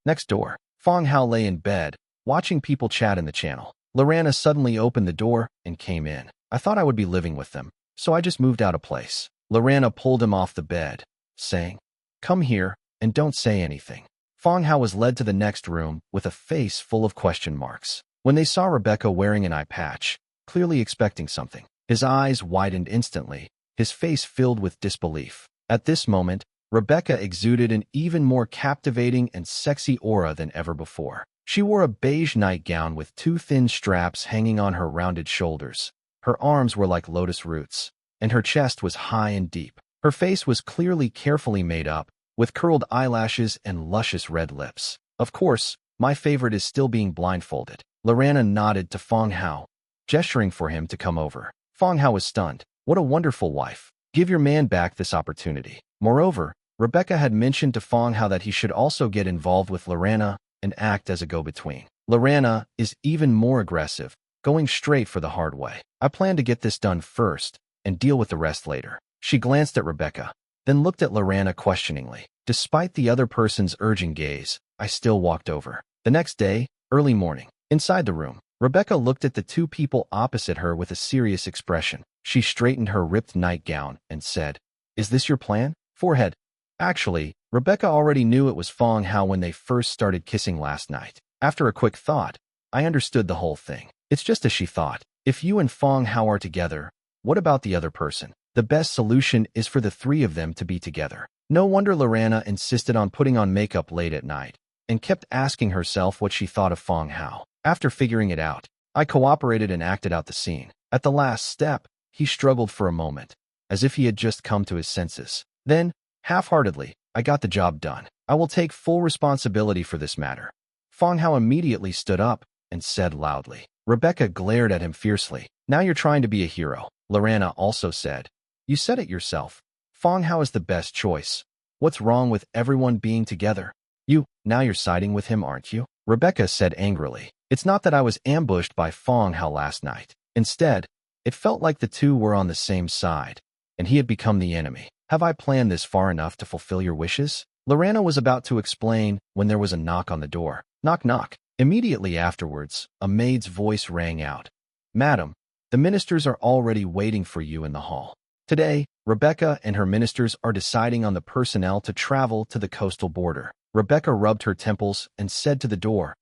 Next door, Fang Hao lay in bed, watching people chat in the channel. Lorana suddenly opened the door and came in. I thought I would be living with them, so I just moved out of place. Lorana pulled him off the bed, saying, "Come here, and don't say anything." Fang Hao was led to the next room with a face full of question marks. When they saw Rebecca wearing an eye patch, clearly expecting something, his eyes widened instantly, his face filled with disbelief. At this moment, Rebecca exuded an even more captivating and sexy aura than ever before. She wore a beige nightgown with two thin straps hanging on her rounded shoulders. Her arms were like lotus roots, and her chest was high and deep. Her face was clearly carefully made up, with curled eyelashes and luscious red lips. Of course, my favorite is still being blindfolded. Lorana nodded to Fang Hao, gesturing for him to come over. Fang Hao was stunned. What a wonderful wife. Give your man back this opportunity. Moreover, Rebecca had mentioned to Fang Hao that he should also get involved with Lorana and act as a go-between. Lorana is even more aggressive, going straight for the hard way. I plan to get this done first and deal with the rest later. She glanced at Rebecca, then looked at Lorana questioningly. Despite the other person's urging gaze, I still walked over. The next day, early morning, inside the room, Rebecca looked at the two people opposite her with a serious expression. She straightened her ripped nightgown and said, "Is this your plan?" Forehead. Actually, Rebecca already knew it was Fang Hao when they first started kissing last night. After a quick thought, I understood the whole thing. It's just as she thought. If you and Fang Hao are together, what about the other person? The best solution is for the three of them to be together. No wonder Lorana insisted on putting on makeup late at night, and kept asking herself what she thought of Fang Hao. After figuring it out, I cooperated and acted out the scene. At the last step, he struggled for a moment, as if he had just come to his senses. Then, half-heartedly, I got the job done. I will take full responsibility for this matter. Fang Hao immediately stood up and said loudly. Rebecca glared at him fiercely. Now you're trying to be a hero. Lorana also said. You said it yourself. Fang Hao is the best choice. What's wrong with everyone being together? Now you're siding with him, aren't you? Rebecca said angrily. It's not that I was ambushed by Fang Hao last night. Instead, it felt like the two were on the same side, and he had become the enemy. Have I planned this far enough to fulfill your wishes? Lorana was about to explain when there was a knock on the door. Knock, knock. Immediately afterwards, a maid's voice rang out. Madam, the ministers are already waiting for you in the hall. Today, Rebecca and her ministers are deciding on the personnel to travel to the coastal border. Rebecca rubbed her temples and said to the door,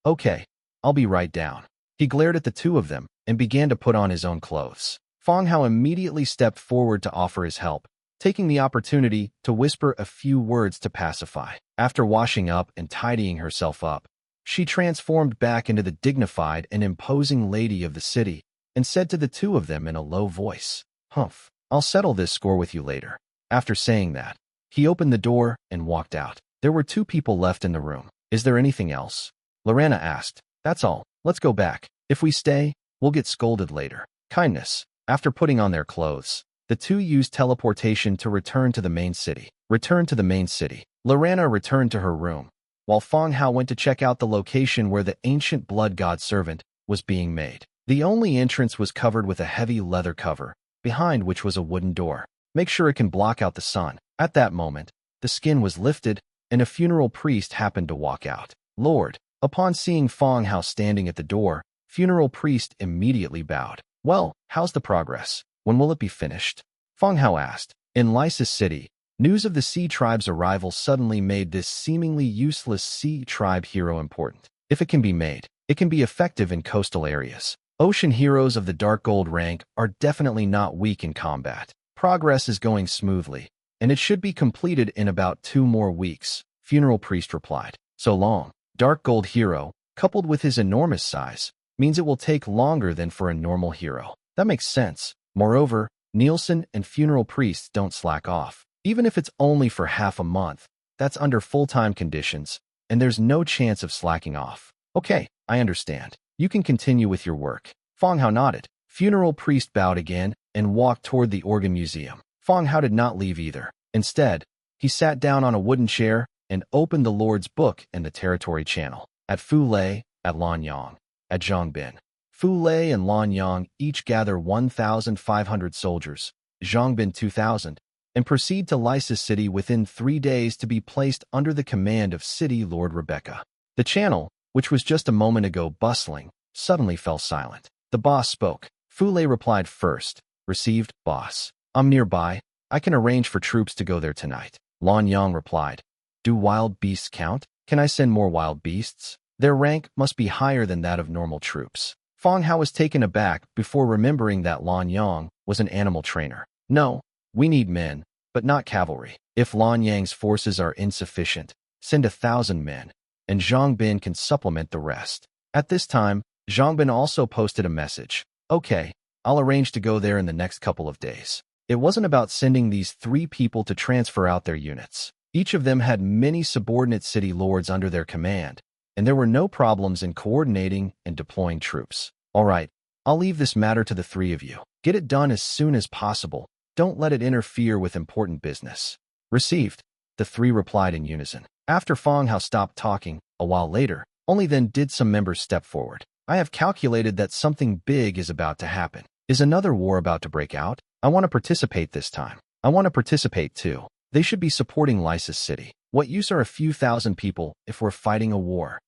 Okay, I'll be right down. He glared at the two of them and began to put on his own clothes. Fang Hao immediately stepped forward to offer his help, taking the opportunity to whisper a few words to pacify. After washing up and tidying herself up, she transformed back into the dignified and imposing lady of the city and said to the two of them in a low voice, Humph, I'll settle this score with you later. After saying that, he opened the door and walked out. There were two people left in the room. Is there anything else? Lorana asked. That's all. Let's go back. If we stay, we'll get scolded later. Kindness. After putting on their clothes, the two used teleportation to return to the main city. Lorana returned to her room, while Fang Hao went to check out the location where the ancient blood god servant was being made. The only entrance was covered with a heavy leather cover, behind which was a wooden door. Make sure it can block out the sun. At that moment, the skin was lifted, and a funeral priest happened to walk out. Lord, upon seeing Fang Hao standing at the door, funeral priest immediately bowed. Well, how's the progress? When will it be finished? Fang Hao asked. In Lysis City, news of the Sea Tribe's arrival suddenly made this seemingly useless Sea Tribe hero important. If it can be made, it can be effective in coastal areas. Ocean heroes of the Dark Gold rank are definitely not weak in combat. Progress is going smoothly, and it should be completed in about 2 more weeks, funeral priest replied. So long. Dark Gold hero, coupled with his enormous size, means it will take longer than for a normal hero. That makes sense. Moreover, Nielsen and funeral priests don't slack off. Even if it's only for half a month, that's under full-time conditions, and there's no chance of slacking off. Okay, I understand. You can continue with your work. Fang Hao nodded. Funeral priest bowed again and walked toward the organ museum. Fang Hao did not leave either. Instead, he sat down on a wooden chair and opened the Lord's Book in the Territory Channel. At Fu Lei, at Lanyang, at Zhongbin. Fu Lei and Lanyang each gather 1,500 soldiers, Zhongbin 2,000, and proceed to Lysis City within 3 days to be placed under the command of City Lord Rebecca. The channel, which was just a moment ago bustling, suddenly fell silent. The boss spoke. Fule replied first. Received, boss. I'm nearby. I can arrange for troops to go there tonight. Lan Yang replied. Do wild beasts count? Can I send more wild beasts? Their rank must be higher than that of normal troops. Fang Hao was taken aback before remembering that Lan Yang was an animal trainer. No, we need men, but not cavalry. If Lan Yang's forces are insufficient, send 1,000 men, and Zhang Bin can supplement the rest. At this time, Zhang Bin also posted a message. Okay, I'll arrange to go there in the next couple of days. It wasn't about sending these 3 people to transfer out their units. Each of them had many subordinate city lords under their command, and there were no problems in coordinating and deploying troops. All right, I'll leave this matter to the 3 of you. Get it done as soon as possible. Don't let it interfere with important business. Received, the 3 replied in unison. After Fang Hao stopped talking, a while later, only then did some members step forward. I have calculated that something big is about to happen. Is another war about to break out? I want to participate this time. I want to participate too. They should be supporting Lysis City. What use are a few thousand people if we're fighting a war?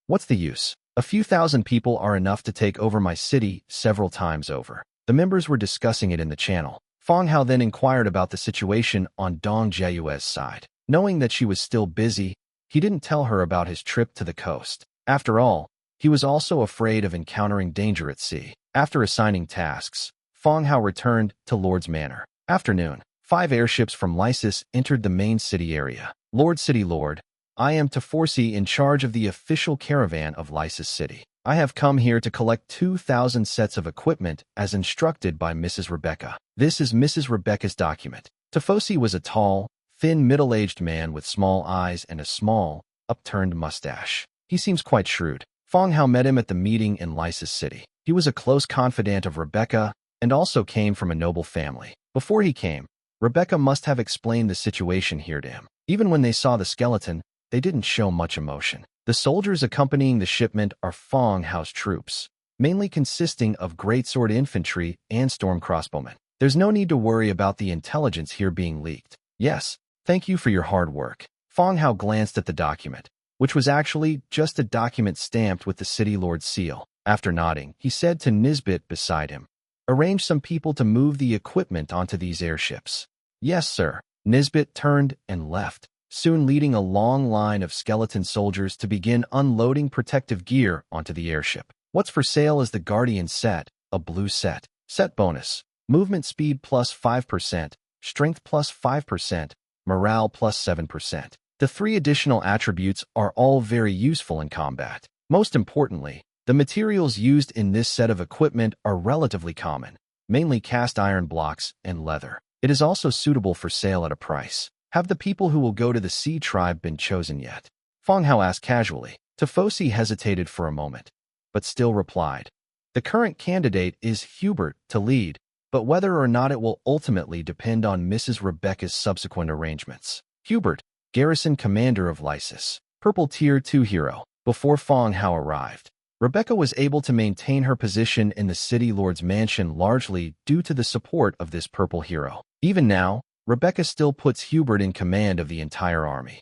What's the use? A few thousand people are enough to take over my city several times over. The members were discussing it in the channel. Fang Hao then inquired about the situation on Dong Jiayue's side. Knowing that she was still busy, he didn't tell her about his trip to the coast. After all, he was also afraid of encountering danger at sea. After assigning tasks, Fang Hao returned to Lord's Manor. Afternoon. 5 airships from Lysis entered the main city area. Lord City Lord, I am Taforsi in charge of the official caravan of Lysis City. I have come here to collect 2,000 sets of equipment as instructed by Mrs. Rebecca. This is Mrs. Rebecca's document. Tafosi was a tall, thin, middle-aged man with small eyes and a small, upturned mustache. He seems quite shrewd. Fang Hao met him at the meeting in Lysis City. He was a close confidant of Rebecca and also came from a noble family. Before he came, Rebecca must have explained the situation here to him. Even when they saw the skeleton, they didn't show much emotion. The soldiers accompanying the shipment are Fang Hao's troops, mainly consisting of greatsword infantry and storm crossbowmen. There's no need to worry about the intelligence here being leaked. Yes, thank you for your hard work. Fang Hao glanced at the document, which was actually just a document stamped with the city lord's seal. After nodding, he said to Nisbet beside him, arrange some people to move the equipment onto these airships. Yes, sir. Nisbet turned and left, soon leading a long line of skeleton soldiers to begin unloading protective gear onto the airship. What's for sale is the Guardian set, a blue set. Set bonus, movement speed plus 5%, strength plus 5%, morale plus 7%. The 3 additional attributes are all very useful in combat. Most importantly, the materials used in this set of equipment are relatively common, mainly cast iron blocks and leather. It is also suitable for sale at a price. Have the people who will go to the Sea Tribe been chosen yet? Fang Hao asked casually. Tafosi hesitated for a moment, but still replied. The current candidate is Hubert to lead, but whether or not it will ultimately depend on Mrs. Rebecca's subsequent arrangements. Hubert, garrison commander of Lysis, purple tier 2 hero. Before Fang Hao arrived, Rebecca was able to maintain her position in the city lord's mansion largely due to the support of this purple hero. Even now, Rebecca still puts Hubert in command of the entire army.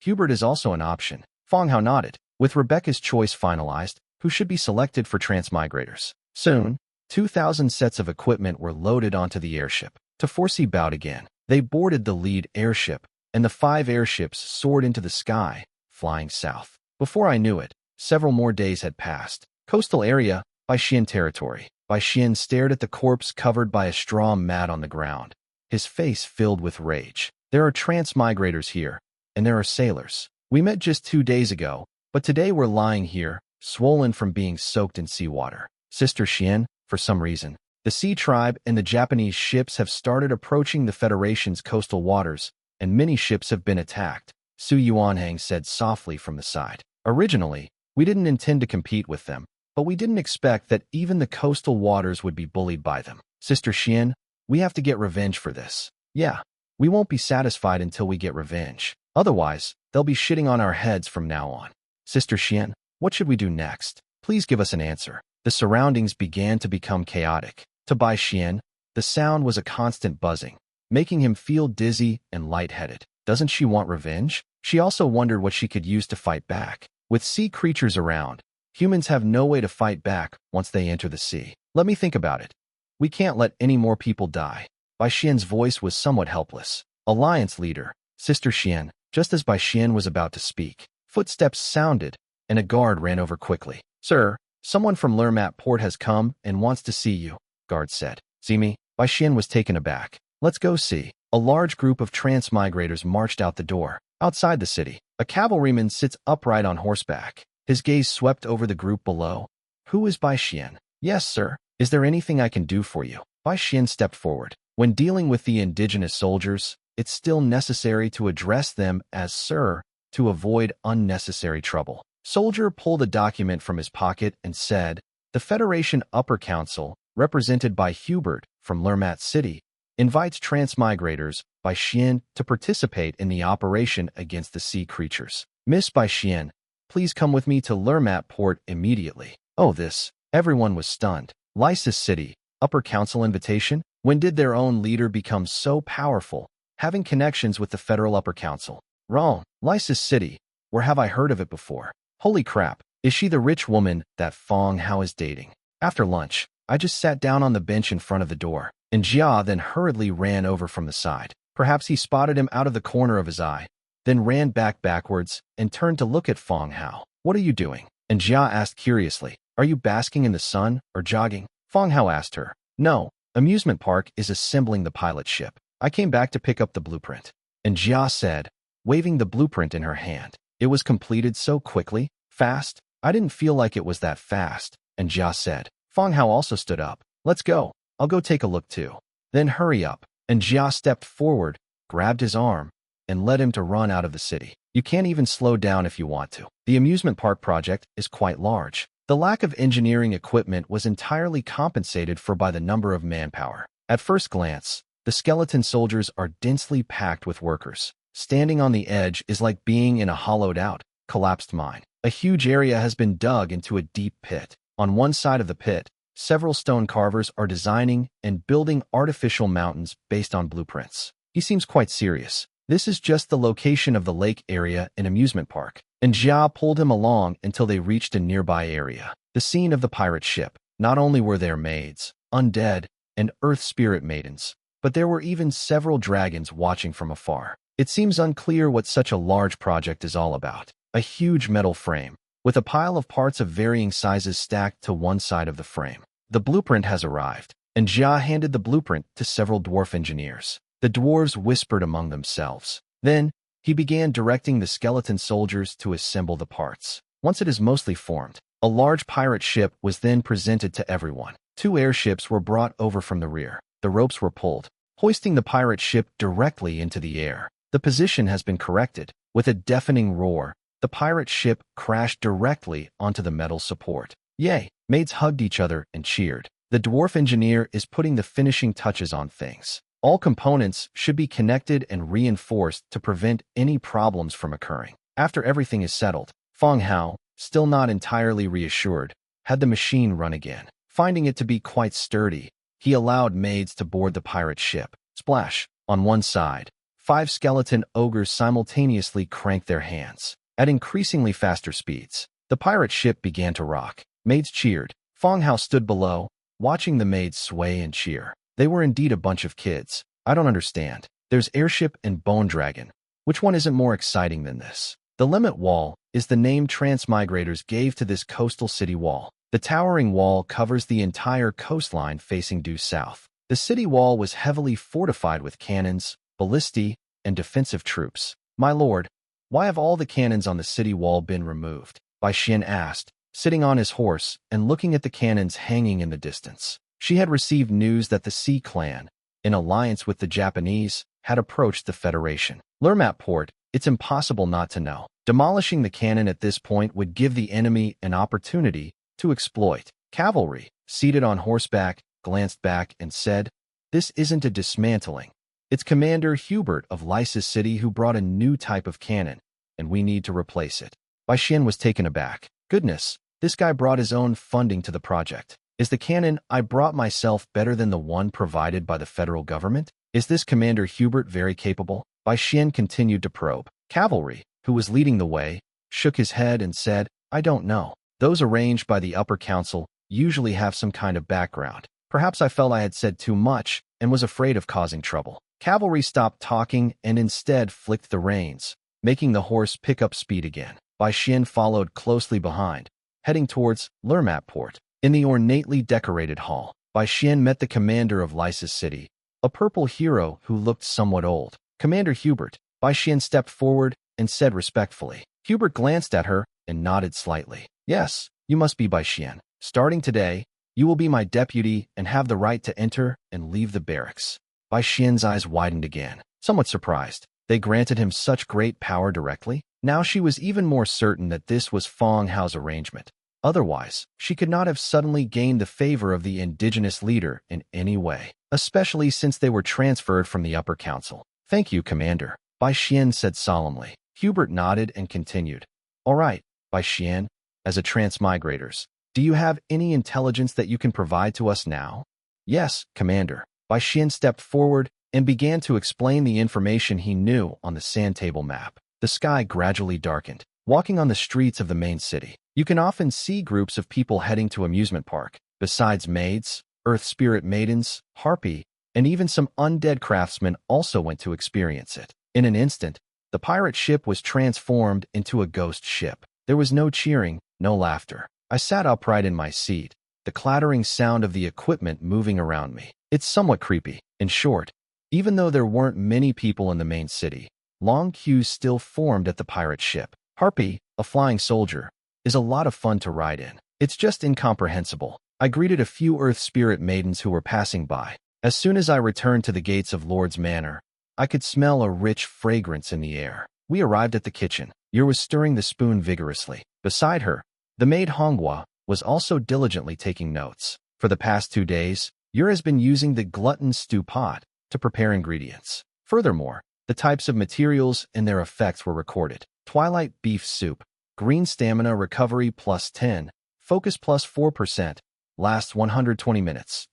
Hubert is also an option. Fang Hao nodded. With Rebecca's choice finalized, who should be selected for transmigrators? Soon, 2,000 sets of equipment were loaded onto the airship. Taforsi bowed again. They boarded the lead airship, and the 5 airships soared into the sky, flying south. Before I knew it, several more days had passed. Coastal area, Baishian territory. Baishian stared at the corpse covered by a straw mat on the ground, his face filled with rage. There are transmigrators here, and there are sailors. We met just 2 days ago, but today we're lying here, swollen from being soaked in seawater. Sister Xian, for some reason, the Sea Tribe and the Japanese ships have started approaching the Federation's coastal waters, and many ships have been attacked, Su Yuanhang said softly from the side. Originally, we didn't intend to compete with them, but we didn't expect that even the coastal waters would be bullied by them. Sister Xian, we have to get revenge for this. Yeah, we won't be satisfied until we get revenge. Otherwise, they'll be shitting on our heads from now on. Sister Xian, what should we do next? Please give us an answer. The surroundings began to become chaotic. To Bai Xian, the sound was a constant buzzing. making him feel dizzy and lightheaded. Doesn't she want revenge? She also wondered what she could use to fight back. With sea creatures around, humans have no way to fight back once they enter the sea. Let me think about it. We can't let any more people die. Bai Xian's voice was somewhat helpless. Alliance leader, Sister Xian. Just as Bai Xian was about to speak, footsteps sounded, and a guard ran over quickly. Sir, someone from Lermat Port has come and wants to see you, guard said. See me? Bai Xian was taken aback. Let's go see. A large group of transmigrators marched out the door. Outside the city, a cavalryman sits upright on horseback. His gaze swept over the group below. Who is Bai Xian? Yes, sir. Is there anything I can do for you? Bai Xian stepped forward. When dealing with the indigenous soldiers, it's still necessary to address them as sir to avoid unnecessary trouble. Soldier pulled a document from his pocket and said, the Federation Upper Council, represented by Hubert from Lermat City, invites transmigrators Bai Xian to participate in the operation against the sea creatures. Miss Bai Xian, please come with me to Lermat Port immediately. Oh, this. Everyone was stunned. Lysis City, Upper Council invitation? When did their own leader become so powerful, having connections with the Federal Upper Council? Wrong. Lysis City. Where have I heard of it before? Holy crap. Is she the rich woman that Fang Hao is dating? After lunch, I just sat down on the bench in front of the door, and Jia then hurriedly ran over from the side. Perhaps he spotted him out of the corner of his eye, then ran backwards and turned to look at Fang Hao. What are you doing? And Jia asked curiously. Are you basking in the sun or jogging? Fang Hao asked her. No, amusement park is assembling the pilot ship. I came back to pick up the blueprint. And Jia said, waving the blueprint in her hand. It was completed so quickly, fast. I didn't feel like it was that fast. And Jia said. Fang Hao also stood up. Let's go. I'll go take a look too. Then hurry up. And Jia stepped forward, grabbed his arm, and led him to run out of the city. You can't even slow down if you want to. The amusement park project is quite large. The lack of engineering equipment was entirely compensated for by the number of manpower. At first glance, the skeleton soldiers are densely packed with workers. Standing on the edge is like being in a hollowed-out, collapsed mine. A huge area has been dug into a deep pit. On one side of the pit, several stone carvers are designing and building artificial mountains based on blueprints. He seems quite serious. This is just the location of the lake area in amusement park. And Jia pulled him along until they reached a nearby area, the scene of the pirate ship. Not only were there maids, undead, and earth spirit maidens, but there were even several dragons watching from afar. It seems unclear what such a large project is all about. A huge metal frame, with a pile of parts of varying sizes stacked to one side of the frame. The blueprint has arrived, and Jia handed the blueprint to several dwarf engineers. The dwarves whispered among themselves. Then, he began directing the skeleton soldiers to assemble the parts. Once it is mostly formed, a large pirate ship was then presented to everyone. 2 airships were brought over from the rear. The ropes were pulled, hoisting the pirate ship directly into the air. The position has been corrected. With a deafening roar, the pirate ship crashed directly onto the metal support. Yay! Maids hugged each other and cheered. The dwarf engineer is putting the finishing touches on things. All components should be connected and reinforced to prevent any problems from occurring. After everything is settled, Fang Hao, still not entirely reassured, had the machine run again. Finding it to be quite sturdy, he allowed maids to board the pirate ship. Splash! On one side, 5 skeleton ogres simultaneously cranked their hands. At increasingly faster speeds, the pirate ship began to rock. Maids cheered. Fang Hao stood below, watching the maids sway and cheer. They were indeed a bunch of kids. I don't understand. There's airship and bone dragon. Which one isn't more exciting than this? The limit wall is the name transmigrators gave to this coastal city wall. The towering wall covers the entire coastline facing due south. The city wall was heavily fortified with cannons, ballistae, and defensive troops. My lord, why have all the cannons on the city wall been removed? Bai Xian asked, sitting on his horse and looking at the cannons hanging in the distance. She had received news that the Sea Clan, in alliance with the Japanese, had approached the Federation. Lermat Port, it's impossible not to know. Demolishing the cannon at this point would give the enemy an opportunity to exploit. Cavalry, seated on horseback, glanced back and said, this isn't a dismantling. It's Commander Hubert of Lysis City who brought a new type of cannon, and we need to replace it. Bai Xian was taken aback. Goodness, this guy brought his own funding to the project. Is the cannon I brought myself better than the one provided by the federal government? Is this Commander Hubert very capable? Bai Xian continued to probe. Cavalry, who was leading the way, shook his head and said, I don't know. Those arranged by the upper council usually have some kind of background. Perhaps I felt I had said too much and was afraid of causing trouble. Cavalry stopped talking and instead flicked the reins, making the horse pick up speed again. Bai Xian followed closely behind, heading towards Lermat Port. In the ornately decorated hall, Bai Xian met the commander of Lysis City, a purple hero who looked somewhat old. Commander Hubert. Bai Xian stepped forward and said respectfully. Hubert glanced at her and nodded slightly. Yes, you must be Bai Xian. Starting today, you will be my deputy and have the right to enter and leave the barracks. Bai Xian's eyes widened again, somewhat surprised. They granted him such great power directly? Now she was even more certain that this was Fang Hao's arrangement. Otherwise, she could not have suddenly gained the favor of the indigenous leader in any way, especially since they were transferred from the upper council. Thank you, Commander, Bai Xian said solemnly. Hubert nodded and continued. All right, Bai Xian, as a transmigrators, do you have any intelligence that you can provide to us now? Yes, Commander. Bai Xian stepped forward and began to explain the information he knew on the sand table map. The sky gradually darkened. Walking on the streets of the main city, you can often see groups of people heading to amusement park. Besides maids, earth spirit maidens, harpy, and even some undead craftsmen also went to experience it. In an instant, the pirate ship was transformed into a ghost ship. There was no cheering, no laughter. I sat upright in my seat, the clattering sound of the equipment moving around me. It's somewhat creepy. In short, even though there weren't many people in the main city, long queues still formed at the pirate ship. Harpy, a flying soldier, is a lot of fun to ride in. It's just incomprehensible. I greeted a few earth spirit maidens who were passing by. As soon as I returned to the gates of Lord's Manor, I could smell a rich fragrance in the air. We arrived at the kitchen. Yer was stirring the spoon vigorously. Beside her, the maid Manhwa was also diligently taking notes. For the past 2 days, Yer has been using the glutton stew pot to prepare ingredients. Furthermore, the types of materials and their effects were recorded. Twilight beef soup, green stamina recovery plus 10, focus plus 4%, lasts 120 minutes.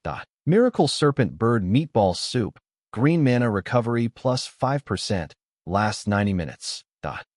Miracle serpent bird meatball soup, green mana recovery plus 5%, lasts 90 minutes.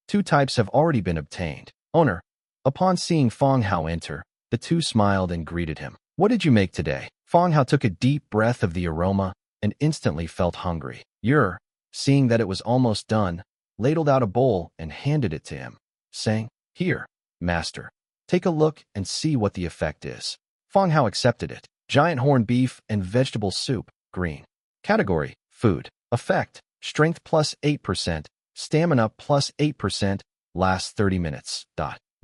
2 types have already been obtained. Owner. Upon seeing Fang Hao enter, the two smiled and greeted him. What did you make today? Fang Hao took a deep breath of the aroma and instantly felt hungry. Yer, seeing that it was almost done, ladled out a bowl and handed it to him, saying, Here, master, take a look and see what the effect is. Fang Hao accepted it. Giant horn beef and vegetable soup, green. Category, food. Effect, strength plus 8%, stamina plus 8%, lasts 30 minutes.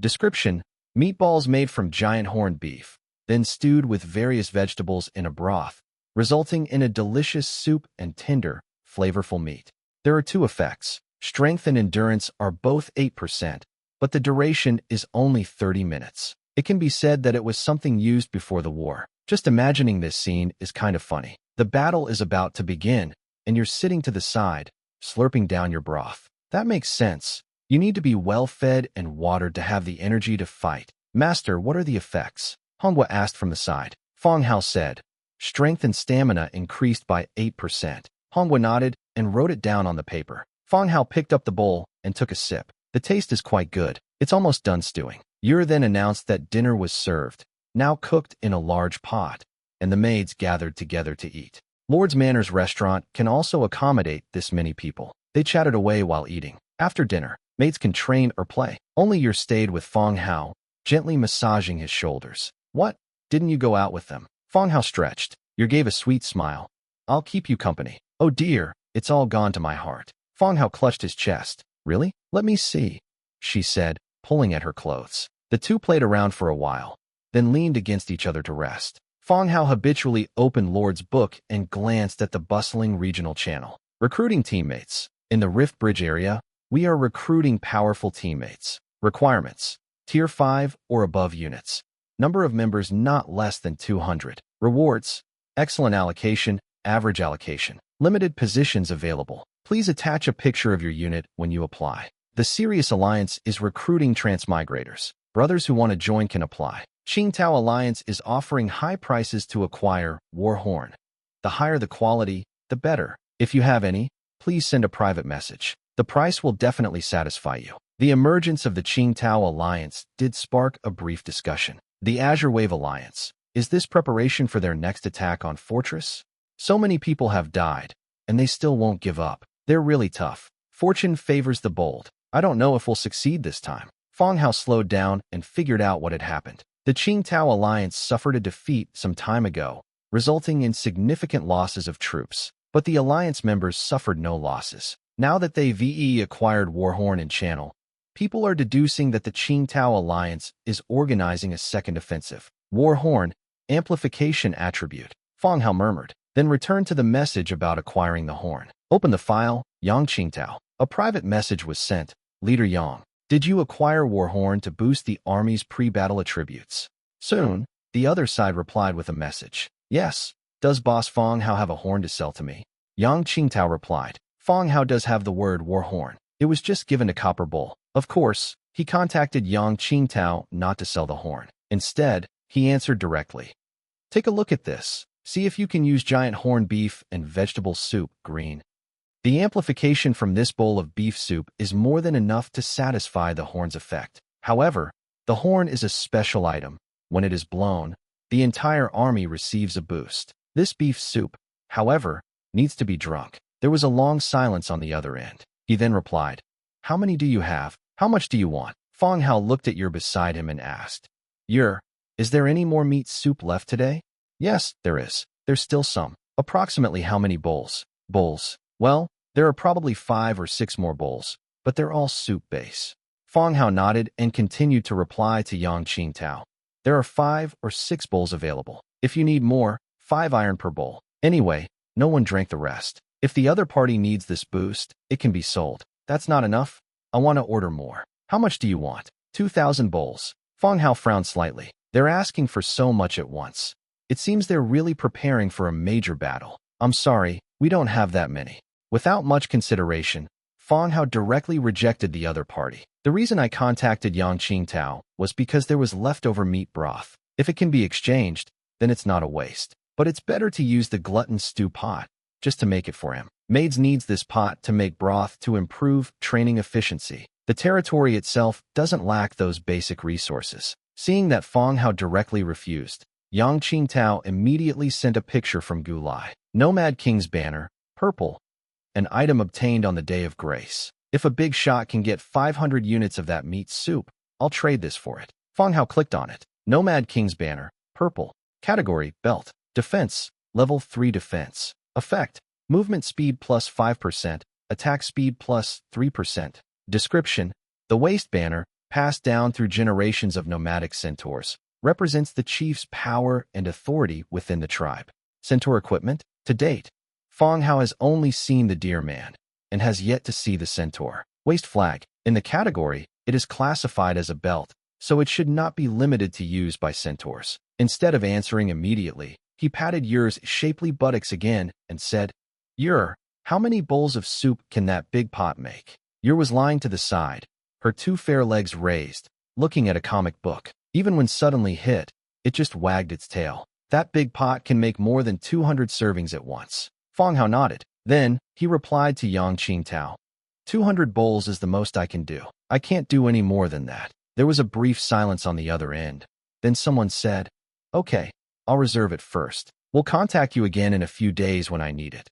Description, meatballs made from giant horn beef, then stewed with various vegetables in a broth, resulting in a delicious soup and tender, flavorful meat. There are 2 effects. Strength and endurance are both 8%, but the duration is only 30 minutes. It can be said that it was something used before the war. Just imagining this scene is kind of funny. The battle is about to begin, and you're sitting to the side, slurping down your broth. That makes sense. You need to be well-fed and watered to have the energy to fight. Master, what are the effects? Manhwa asked from the side. Fang Hao said, Strength and stamina increased by 8%. Manhwa nodded and wrote it down on the paper. Fang Hao picked up the bowl and took a sip. The taste is quite good. It's almost done stewing. Yer then announced that dinner was served, now cooked in a large pot, and the maids gathered together to eat. Lord's Manor's restaurant can also accommodate this many people. They chatted away while eating. After dinner, maids can train or play. Only Yer stayed with Fang Hao, gently massaging his shoulders. What? Didn't you go out with them? Fang Hao stretched. Yer gave a sweet smile. I'll keep you company. Oh dear, it's all gone to my heart. Fang Hao clutched his chest. Really? Let me see, she said, pulling at her clothes. The two played around for a while, then leaned against each other to rest. Fang Hao habitually opened Lord's book and glanced at the bustling regional channel. Recruiting teammates. In the Rift Bridge area, we are recruiting powerful teammates. Requirements. Tier 5 or above units. Number of members not less than 200. Rewards. Excellent allocation, average allocation. Limited positions available. Please attach a picture of your unit when you apply. The Sirius Alliance is recruiting transmigrators. Brothers who want to join can apply. Qingtao Alliance is offering high prices to acquire War Horn. The higher the quality, the better. If you have any, please send a private message. The price will definitely satisfy you. The emergence of the Qingtao Alliance did spark a brief discussion. The Azure Wave Alliance. Is this preparation for their next attack on Fortress? So many people have died, and they still won't give up. They're really tough. Fortune favors the bold. I don't know if we'll succeed this time. Fang Hao slowed down and figured out what had happened. The Qingtao Alliance suffered a defeat some time ago, resulting in significant losses of troops. But the Alliance members suffered no losses. Now that they acquired Warhorn and Channel, people are deducing that the Qingtao Alliance is organizing a second offensive. Warhorn, amplification attribute. Fang Hao murmured, then returned to the message about acquiring the horn. Open the file, Yang Qingtao. A private message was sent. Leader Yang, did you acquire Warhorn to boost the army's pre-battle attributes? Soon, the other side replied with a message. Yes. Does Boss Fang Hao have a horn to sell to me? Yang Qingtao replied. Fang Hao does have the word Warhorn. It was just given to Copper Bull. Of course, he contacted Yang Qingtao not to sell the horn. Instead, he answered directly. Take a look at this. See if you can use giant horn beef and vegetable soup, green. The amplification from this bowl of beef soup is more than enough to satisfy the horn's effect. However, the horn is a special item. When it is blown, the entire army receives a boost. This beef soup, however, needs to be drunk. There was a long silence on the other end. He then replied, How many do you have? How much do you want? Fang Hao looked at Yer beside him and asked, Yer, is there any more meat soup left today? Yes, there is. There's still some. Approximately how many bowls? Bowls. Well, there are probably 5 or 6 more bowls, but they're all soup base. Fang Hao nodded and continued to reply to Yang Qingtao. There are 5 or 6 bowls available. If you need more, 5 iron per bowl. Anyway, no one drank the rest. If the other party needs this boost, it can be sold. That's not enough. I want to order more. How much do you want? 2,000 bowls. Fang Hao frowned slightly. They're asking for so much at once. It seems they're really preparing for a major battle. I'm sorry, we don't have that many. Without much consideration, Fang Hao directly rejected the other party. The reason I contacted Yang Qingtao was because there was leftover meat broth. If it can be exchanged, then it's not a waste. But it's better to use the glutton stew pot, just to make it for him. Maids needs this pot to make broth to improve training efficiency. The territory itself doesn't lack those basic resources. Seeing that Fang Hao directly refused, Yang Qingtao immediately sent a picture from Gulai. Nomad King's banner, purple. An item obtained on the Day of Grace. If a big shot can get 500 units of that meat soup, I'll trade this for it. Fang Hao clicked on it. Nomad King's banner, purple. Category, belt. Defense, level 3 defense. Effect, movement speed plus 5%, attack speed plus 3%. Description, the waist banner, passed down through generations of nomadic centaurs, represents the chief's power and authority within the tribe. Centaur equipment, to date, Fang Hao has only seen the deer man and has yet to see the centaur. Waist flag, in the category, it is classified as a belt, so it should not be limited to use by centaurs. Instead of answering immediately, he patted Yer's shapely buttocks again and said, Yer, how many bowls of soup can that big pot make? Yer was lying to the side, her 2 fair legs raised, looking at a comic book. Even when suddenly hit, it just wagged its tail. That big pot can make more than 200 servings at once. Fang Hao nodded. Then, he replied to Yang Qingtao. 200 bowls is the most I can do. I can't do any more than that. There was a brief silence on the other end. Then someone said, Okay, I'll reserve it first. We'll contact you again in a few days when I need it.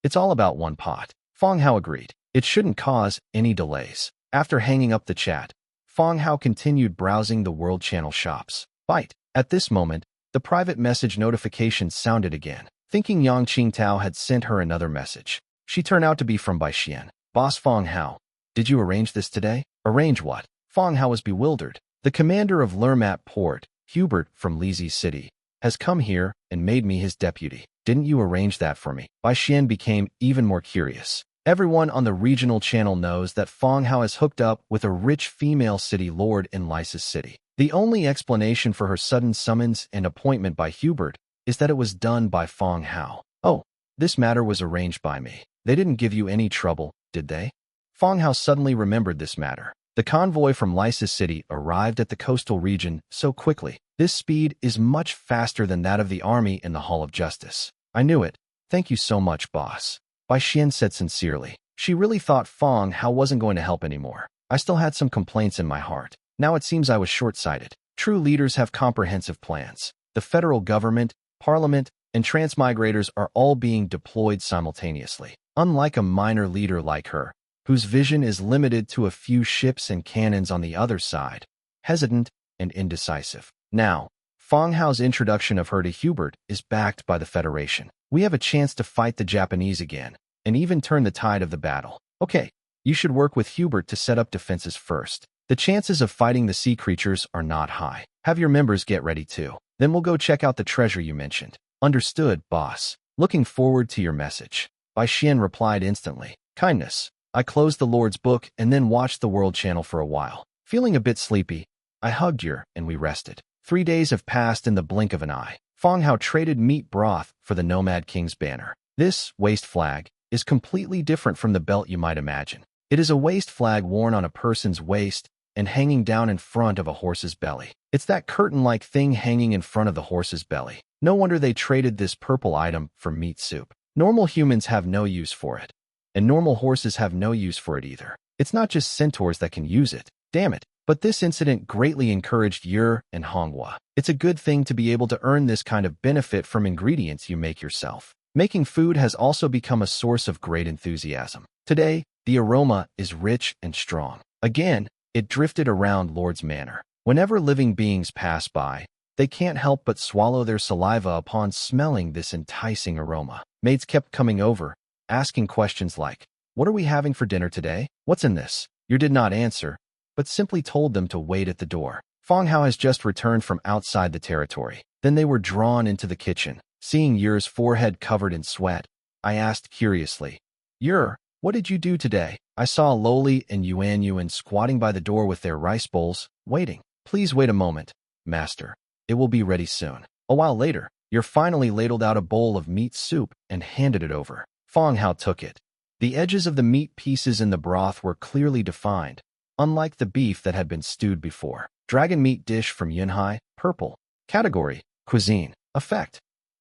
It's all about one pot. Fang Hao agreed. It shouldn't cause any delays. After hanging up the chat, Fang Hao continued browsing the World Channel shops. Bite. At this moment, the private message notification sounded again. Thinking Yang Qingtao had sent her another message. She turned out to be from Bai Xian. Boss Fang Hao, did you arrange this today? Arrange what? Fang Hao was bewildered. The commander of Lermat Port, Hubert from Lizi City, has come here and made me his deputy. Didn't you arrange that for me? Bai Xian became even more curious. Everyone on the regional channel knows that Fang Hao is hooked up with a rich female city lord in Lysis City. The only explanation for her sudden summons and appointment by Hubert is that it was done by Fang Hao. Oh, this matter was arranged by me. They didn't give you any trouble, did they? Fang Hao suddenly remembered this matter. The convoy from Lysis City arrived at the coastal region so quickly. This speed is much faster than that of the army in the Hall of Justice. I knew it. Thank you so much, boss. Bai Xian said sincerely. She really thought Fang Hao wasn't going to help anymore. I still had some complaints in my heart. Now it seems I was short-sighted. True leaders have comprehensive plans. The federal government, parliament, and transmigrators are all being deployed simultaneously. Unlike a minor leader like her, whose vision is limited to a few ships and cannons on the other side, hesitant and indecisive. Now, Fang Hao's introduction of her to Hubert is backed by the Federation. We have a chance to fight the Japanese again, and even turn the tide of the battle. Okay, you should work with Hubert to set up defenses first. The chances of fighting the sea creatures are not high. Have your members get ready too. Then we'll go check out the treasure you mentioned. Understood, boss. Looking forward to your message. Bai Xian replied instantly. Kindness. I closed the Lord's book and then watched the World Channel for a while. Feeling a bit sleepy, I hugged her and we rested. 3 days have passed in the blink of an eye. Fang Hao traded meat broth for the Nomad King's banner. This waist flag is completely different from the belt you might imagine. It is a waist flag worn on a person's waist and hanging down in front of a horse's belly. It's that curtain-like thing hanging in front of the horse's belly. No wonder they traded this purple item for meat soup. Normal humans have no use for it, and normal horses have no use for it either. It's not just centaurs that can use it. Damn it. But this incident greatly encouraged Yer and Manhwa. It's a good thing to be able to earn this kind of benefit from ingredients you make yourself. Making food has also become a source of great enthusiasm. Today, the aroma is rich and strong. Again, it drifted around Lord's Manor. Whenever living beings pass by, they can't help but swallow their saliva upon smelling this enticing aroma. Maids kept coming over, asking questions like, "What are we having for dinner today? What's in this?" Yer did not answer, but simply told them to wait at the door. Fang Hao has just returned from outside the territory. Then they were drawn into the kitchen. Seeing Yer's forehead covered in sweat, I asked curiously, "Yer, what did you do today?" I saw Loli and Yuan squatting by the door with their rice bowls, waiting. "Please wait a moment, master. It will be ready soon." A while later, Yer finally ladled out a bowl of meat soup and handed it over. Fang Hao took it. The edges of the meat pieces in the broth were clearly defined, unlike the beef that had been stewed before. Dragon meat dish from Yunhai, purple. Category, cuisine. Effect.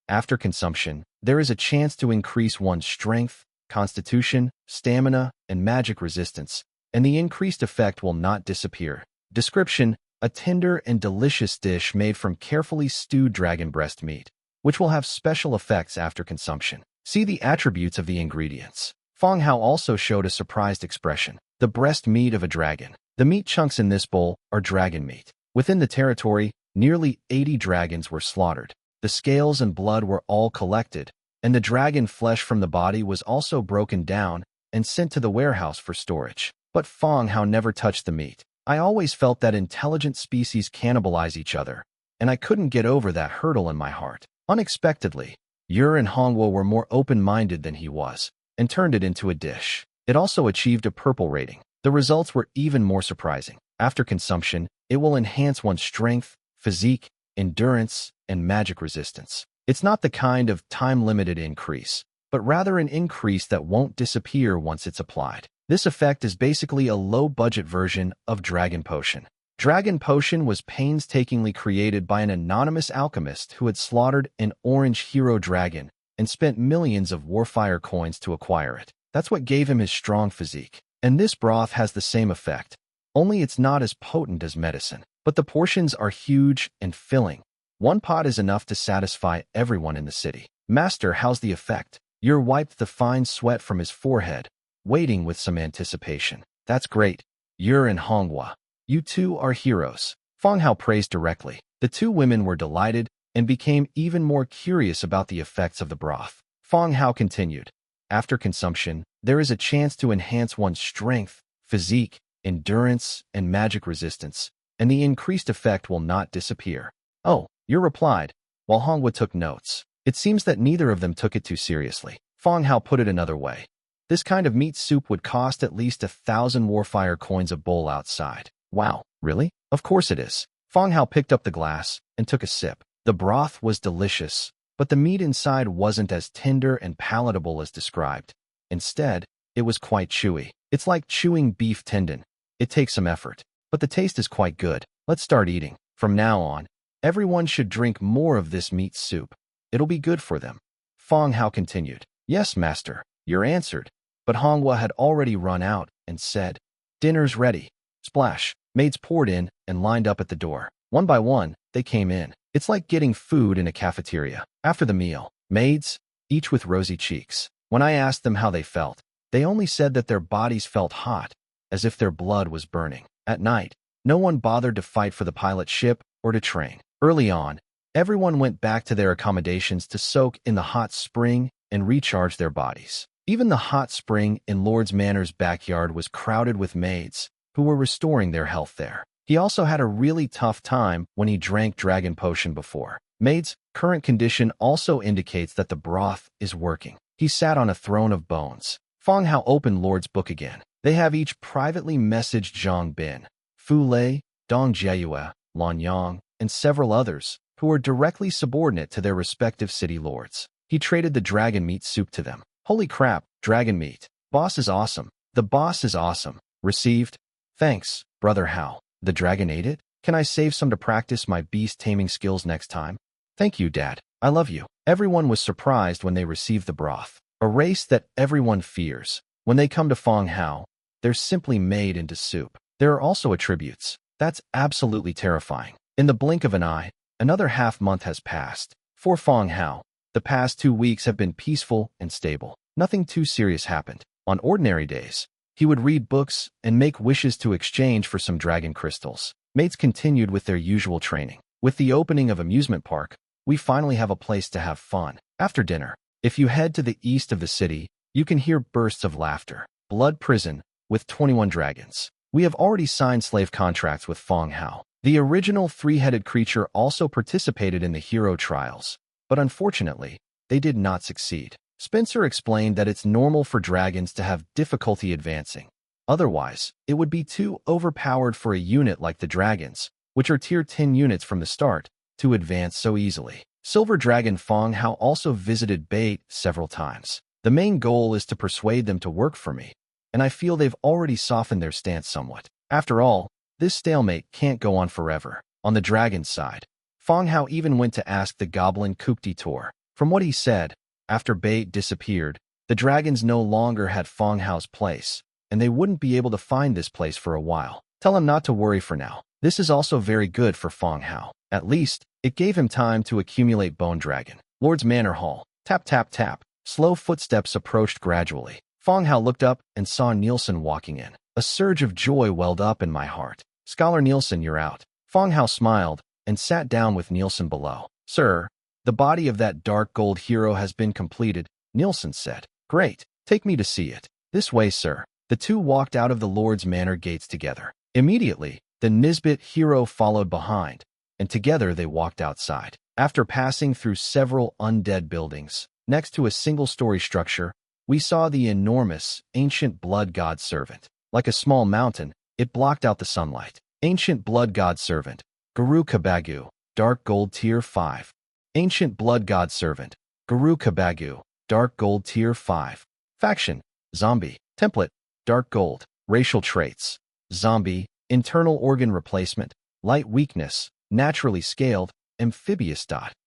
After consumption, there is a chance to increase one's strength, constitution, stamina, and magic resistance, and the increased effect will not disappear. Description, a tender and delicious dish made from carefully stewed dragon breast meat, which will have special effects after consumption. See the attributes of the ingredients. Fang Hao also showed a surprised expression. The breast meat of a dragon. The meat chunks in this bowl are dragon meat. Within the territory, nearly 80 dragons were slaughtered. The scales and blood were all collected, and the dragon flesh from the body was also broken down and sent to the warehouse for storage. But Fang Hao never touched the meat. I always felt that intelligent species cannibalize each other, and I couldn't get over that hurdle in my heart. Unexpectedly, Yer and Manhwa were more open-minded than he was, and turned it into a dish. It also achieved a purple rating. The results were even more surprising. After consumption, it will enhance one's strength, physique, endurance, and magic resistance. It's not the kind of time-limited increase, but rather an increase that won't disappear once it's applied. This effect is basically a low-budget version of Dragon Potion. Dragon Potion was painstakingly created by an anonymous alchemist who had slaughtered an orange hero dragon and spent millions of Warfire coins to acquire it. That's what gave him his strong physique. And this broth has the same effect, only it's not as potent as medicine. But the portions are huge and filling. One pot is enough to satisfy everyone in the city. Master, how's the effect? Yer wiped the fine sweat from his forehead, waiting with some anticipation. That's great. Yer and Manhwa, you two are heroes. Fang Hao praised directly. The two women were delighted and became even more curious about the effects of the broth. Fang Hao continued. After consumption, there is a chance to enhance one's strength, physique, endurance, and magic resistance, and the increased effect will not disappear. Oh, Yer replied, while Manhwa took notes. It seems that neither of them took it too seriously. Fang Hao put it another way. This kind of meat soup would cost at least 1,000 Warfire coins a bowl outside. Wow, really? Of course it is. Fang Hao picked up the glass and took a sip. The broth was delicious, but the meat inside wasn't as tender and palatable as described. Instead, it was quite chewy. It's like chewing beef tendon. It takes some effort, but the taste is quite good. Let's start eating. From now on, everyone should drink more of this meat soup. It'll be good for them. Fang Hao continued. Yes, master, you're answered. But Manhwa had already run out and said, dinner's ready. Splash. Maids poured in and lined up at the door. One by one, they came in. It's like getting food in a cafeteria. After the meal, maids, each with rosy cheeks. When I asked them how they felt, they only said that their bodies felt hot, as if their blood was burning. At night, no one bothered to fight for the pilot ship or to train. Early on, everyone went back to their accommodations to soak in the hot spring and recharge their bodies. Even the hot spring in Lord's Manor's backyard was crowded with maids who were restoring their health there. He also had a really tough time when he drank dragon potion before. Maid's current condition also indicates that the broth is working. He sat on a throne of bones. Fang Hao opened Lord's book again. They have each privately messaged Zhang Bin, Fu Lei, Dong Jiayue, Lan Yang, and several others who are directly subordinate to their respective city lords. He traded the dragon meat soup to them. Holy crap, dragon meat. Boss is awesome. The boss is awesome. Received. Thanks, Brother Hao. The dragon ate it? Can I save some to practice my beast taming skills next time? Thank you, Dad. I love you. Everyone was surprised when they received the broth. A race that everyone fears. When they come to Fang Hao, they're simply made into soup. There are also attributes. That's absolutely terrifying. In the blink of an eye, another half-month has passed. For Fang Hao, the past 2 weeks have been peaceful and stable. Nothing too serious happened. On ordinary days, he would read books and make wishes to exchange for some dragon crystals. Mates continued with their usual training. With the opening of amusement park, we finally have a place to have fun. After dinner, if you head to the east of the city, you can hear bursts of laughter. Blood Prison, with 21 dragons. We have already signed slave contracts with Fang Hao. The original three-headed creature also participated in the hero trials, but unfortunately, they did not succeed. Spencer explained that it's normal for dragons to have difficulty advancing. Otherwise, it would be too overpowered for a unit like the dragons, which are tier 10 units from the start, to advance so easily. Silver Dragon Fang Hao also visited Bait several times. The main goal is to persuade them to work for me, and I feel they've already softened their stance somewhat. After all, this stalemate can't go on forever. On the dragon's side, Fang Hao even went to ask the goblin Kupti-Tor. From what he said, after Bait disappeared, the dragons no longer had Fang Hao's place, and they wouldn't be able to find this place for a while. Tell him not to worry for now. This is also very good for Fang Hao. At least, it gave him time to accumulate Bone Dragon. Lord's Manor Hall. Tap, tap, tap. Slow footsteps approached gradually. Fang Hao looked up and saw Nielsen walking in. A surge of joy welled up in my heart. Scholar Nielsen, you're out. Fang Hao smiled and sat down with Nielsen below. Sir, the body of that dark gold hero has been completed, Nielsen said. Great. Take me to see it. This way, sir. The two walked out of the Lord's Manor gates together. Immediately, the Nisbet hero followed behind, and together they walked outside. After passing through several undead buildings, next to a single-story structure, we saw the enormous, ancient blood god servant. Like a small mountain, it blocked out the sunlight. Ancient blood god servant. Guru Kabagu. Dark gold tier 5. Ancient blood god servant. Guru Kabagu. Dark gold tier 5. Faction. Zombie. Template. Dark gold. Racial traits. Zombie. Internal organ replacement. Light weakness. Naturally scaled. Amphibious.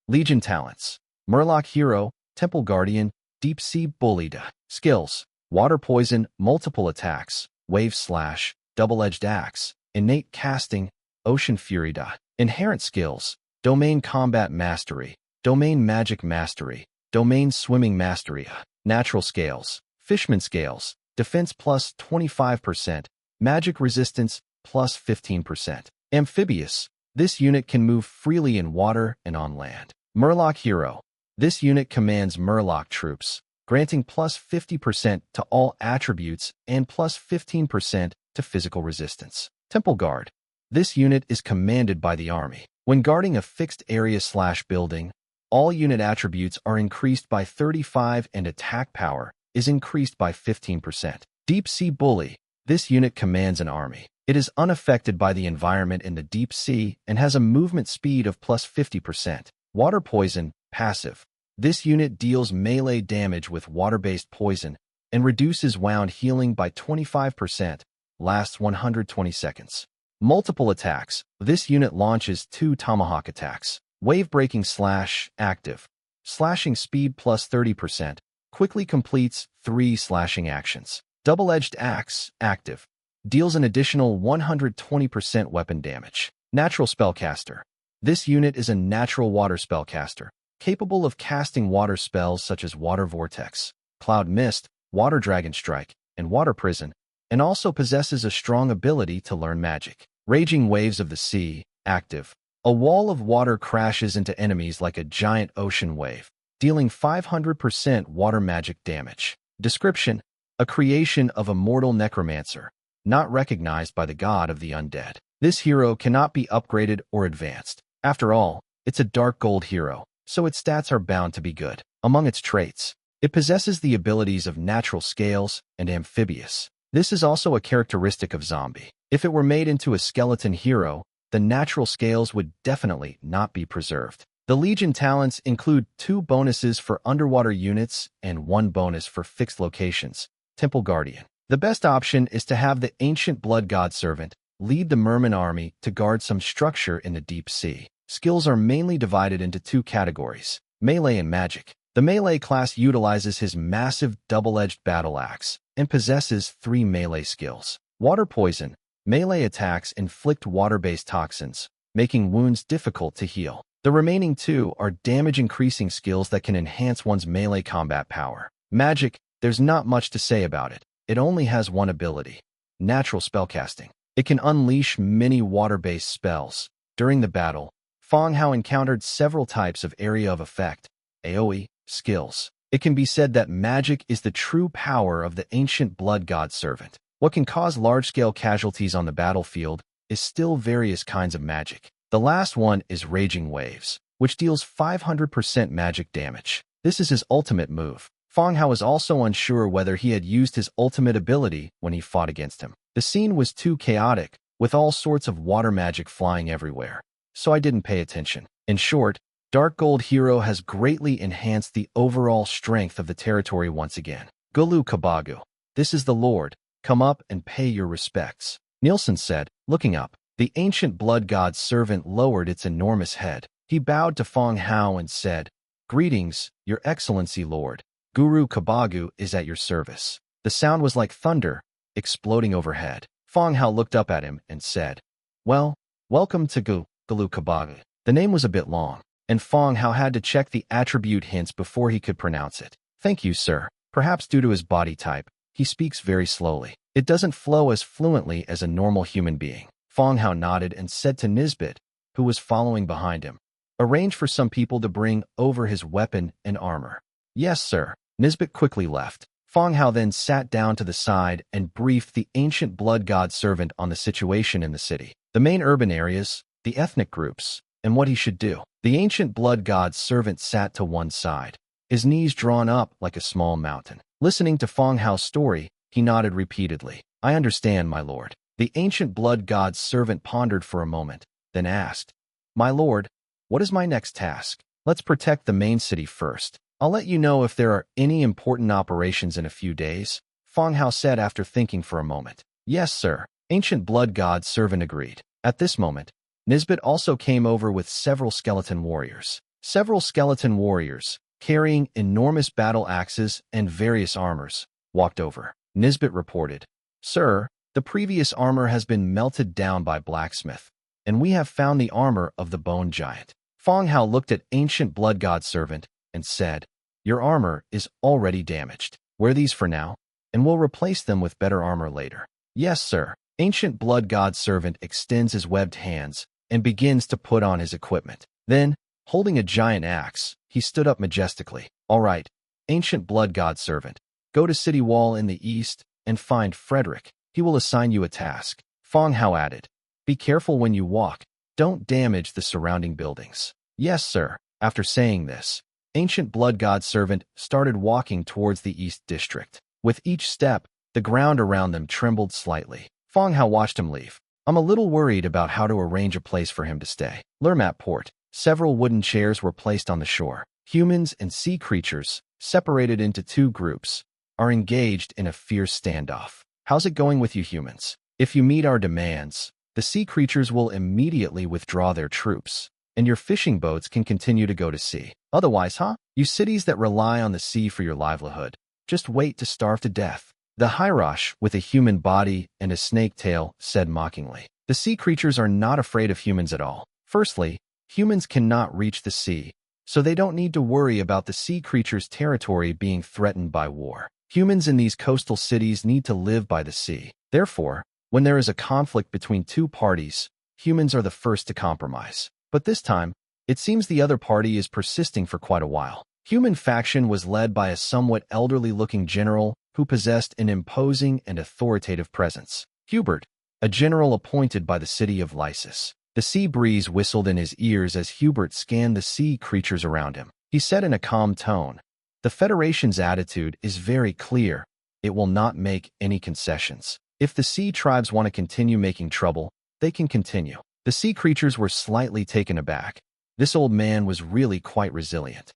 Legion talents. Murloc hero. Temple guardian. Deep sea bully. Skills. Water poison. Multiple attacks. Wave slash. Double-edged axe. Innate casting. Ocean fury. Inherent skills. Domain combat mastery. Domain magic mastery. Domain swimming mastery. Natural scales. Fishman scales. Defense plus 25%. Magic resistance plus 15%. Amphibious. This unit can move freely in water and on land. Murloc hero. This unit commands Murloc troops, granting plus 50% to all attributes and plus 15% to physical resistance. Temple guard. This unit is commanded by the army. When guarding a fixed area / building, all unit attributes are increased by 35 and attack power is increased by 15%. Deep sea bully. This unit commands an army. It is unaffected by the environment in the deep sea and has a movement speed of plus 50%. Water poison, passive. This unit deals melee damage with water-based poison and reduces wound healing by 25%, lasts 120 seconds. Multiple attacks. This unit launches 2 tomahawk attacks. Wave-breaking slash, active. Slashing speed plus 30%. Quickly completes 3 slashing actions. Double-edged axe, active. Deals an additional 120% weapon damage. Natural spellcaster. This unit is a natural water spellcaster, capable of casting water spells such as Water Vortex, Cloud Mist, Water Dragon Strike, and Water Prison, and also possesses a strong ability to learn magic. Raging Waves of the Sea, active. A wall of water crashes into enemies like a giant ocean wave, dealing 500% water magic damage. Description: a creation of a mortal necromancer, not recognized by the god of the undead. This hero cannot be upgraded or advanced. After all, it's a dark gold hero, so its stats are bound to be good. Among its traits, it possesses the abilities of natural scales and amphibious. This is also a characteristic of zombie. If it were made into a skeleton hero, the natural scales would definitely not be preserved. The Legion talents include 2 bonuses for underwater units and 1 bonus for fixed locations. Temple Guardian. The best option is to have the ancient blood god servant lead the merman army to guard some structure in the deep sea. Skills are mainly divided into 2 categories: melee and magic. The melee class utilizes his massive double-edged battle axe and possesses 3 melee skills. Water poison. Melee attacks inflict water-based toxins, making wounds difficult to heal. The remaining 2 are damage-increasing skills that can enhance one's melee combat power. Magic. There's not much to say about it. It only has 1 ability: natural spellcasting. It can unleash many water-based spells. During the battle, Fang Hao encountered several types of area of effect, AoE, skills. It can be said that magic is the true power of the ancient blood god servant. What can cause large-scale casualties on the battlefield is still various kinds of magic. The last one is Raging Waves, which deals 500% magic damage. This is his ultimate move. Fang Hao was also unsure whether he had used his ultimate ability when he fought against him. The scene was too chaotic, with all sorts of water magic flying everywhere, so I didn't pay attention. In short, Dark Gold Hero has greatly enhanced the overall strength of the territory once again. Gulu Kabagu. This is the Lord. Come up and pay your respects. Nielsen said, looking up. The ancient blood god's servant lowered its enormous head. He bowed to Fang Hao and said, "Greetings, Your Excellency Lord. Guru Kabagu is at your service." The sound was like thunder, exploding overhead. Fang Hao looked up at him and said, "Well, welcome to Gulu Kabagu." The name was a bit long, and Fang Hao had to check the attribute hints before he could pronounce it. "Thank you, sir." Perhaps due to his body type, he speaks very slowly. It doesn't flow as fluently as a normal human being. Fang Hao nodded and said to Nisbet, who was following behind him, "Arrange for some people to bring over his weapon and armor." "Yes, sir." Nisbet quickly left. Fang Hao then sat down to the side and briefed the ancient blood god servant on the situation in the city, the main urban areas, the ethnic groups, and what he should do. The ancient blood god servant sat to one side, his knees drawn up like a small mountain. Listening to Fang Hao's story, he nodded repeatedly. "I understand, my lord." The ancient blood god's servant pondered for a moment, then asked, "My lord, what is my next task?" "Let's protect the main city first. I'll let you know if there are any important operations in a few days," Fang Hao said after thinking for a moment. "Yes, sir." Ancient blood god's servant agreed. At this moment, Nisbet also came over with several skeleton warriors. Several skeleton warriors, carrying enormous battle axes and various armors, walked over. Nisbet reported, "Sir, the previous armor has been melted down by blacksmith, and we have found the armor of the bone giant." Fang Hao looked at ancient blood god servant and said, "Your armor is already damaged. Wear these for now, and we'll replace them with better armor later." "Yes, sir." Ancient blood god servant extends his webbed hands and begins to put on his equipment. Then, holding a giant axe, he stood up majestically. "All right, ancient blood god servant, go to City Wall in the east and find Frederick. He will assign you a task." Fang Hao added, "Be careful when you walk. Don't damage the surrounding buildings." "Yes, sir." After saying this, ancient blood god servant started walking towards the east district. With each step, the ground around them trembled slightly. Fang Hao watched him leave. "I'm a little worried about how to arrange a place for him to stay." Lermap Port. Several wooden chairs were placed on the shore. Humans and sea creatures, separated into 2 groups, are engaged in a fierce standoff. "How's it going with you humans?" If you meet our demands, the sea creatures will immediately withdraw their troops, and your fishing boats can continue to go to sea. Otherwise, you cities that rely on the sea for your livelihood, just wait to starve to death. The Hyrosh, with a human body and a snake tail, said mockingly. The sea creatures are not afraid of humans at all. Firstly, humans cannot reach the sea, so they don't need to worry about the sea creatures' territory being threatened by war. Humans in these coastal cities need to live by the sea. Therefore, when there is a conflict between two parties, humans are the first to compromise. But this time, it seems the other party is persisting for quite a while. Human faction was led by a somewhat elderly-looking general who possessed an imposing and authoritative presence. Hubert, a general appointed by the city of Lysis. The sea breeze whistled in his ears as Hubert scanned the sea creatures around him. He said in a calm tone, "The Federation's attitude is very clear. It will not make any concessions. If the sea tribes want to continue making trouble, they can continue." The sea creatures were slightly taken aback. This old man was really quite resilient.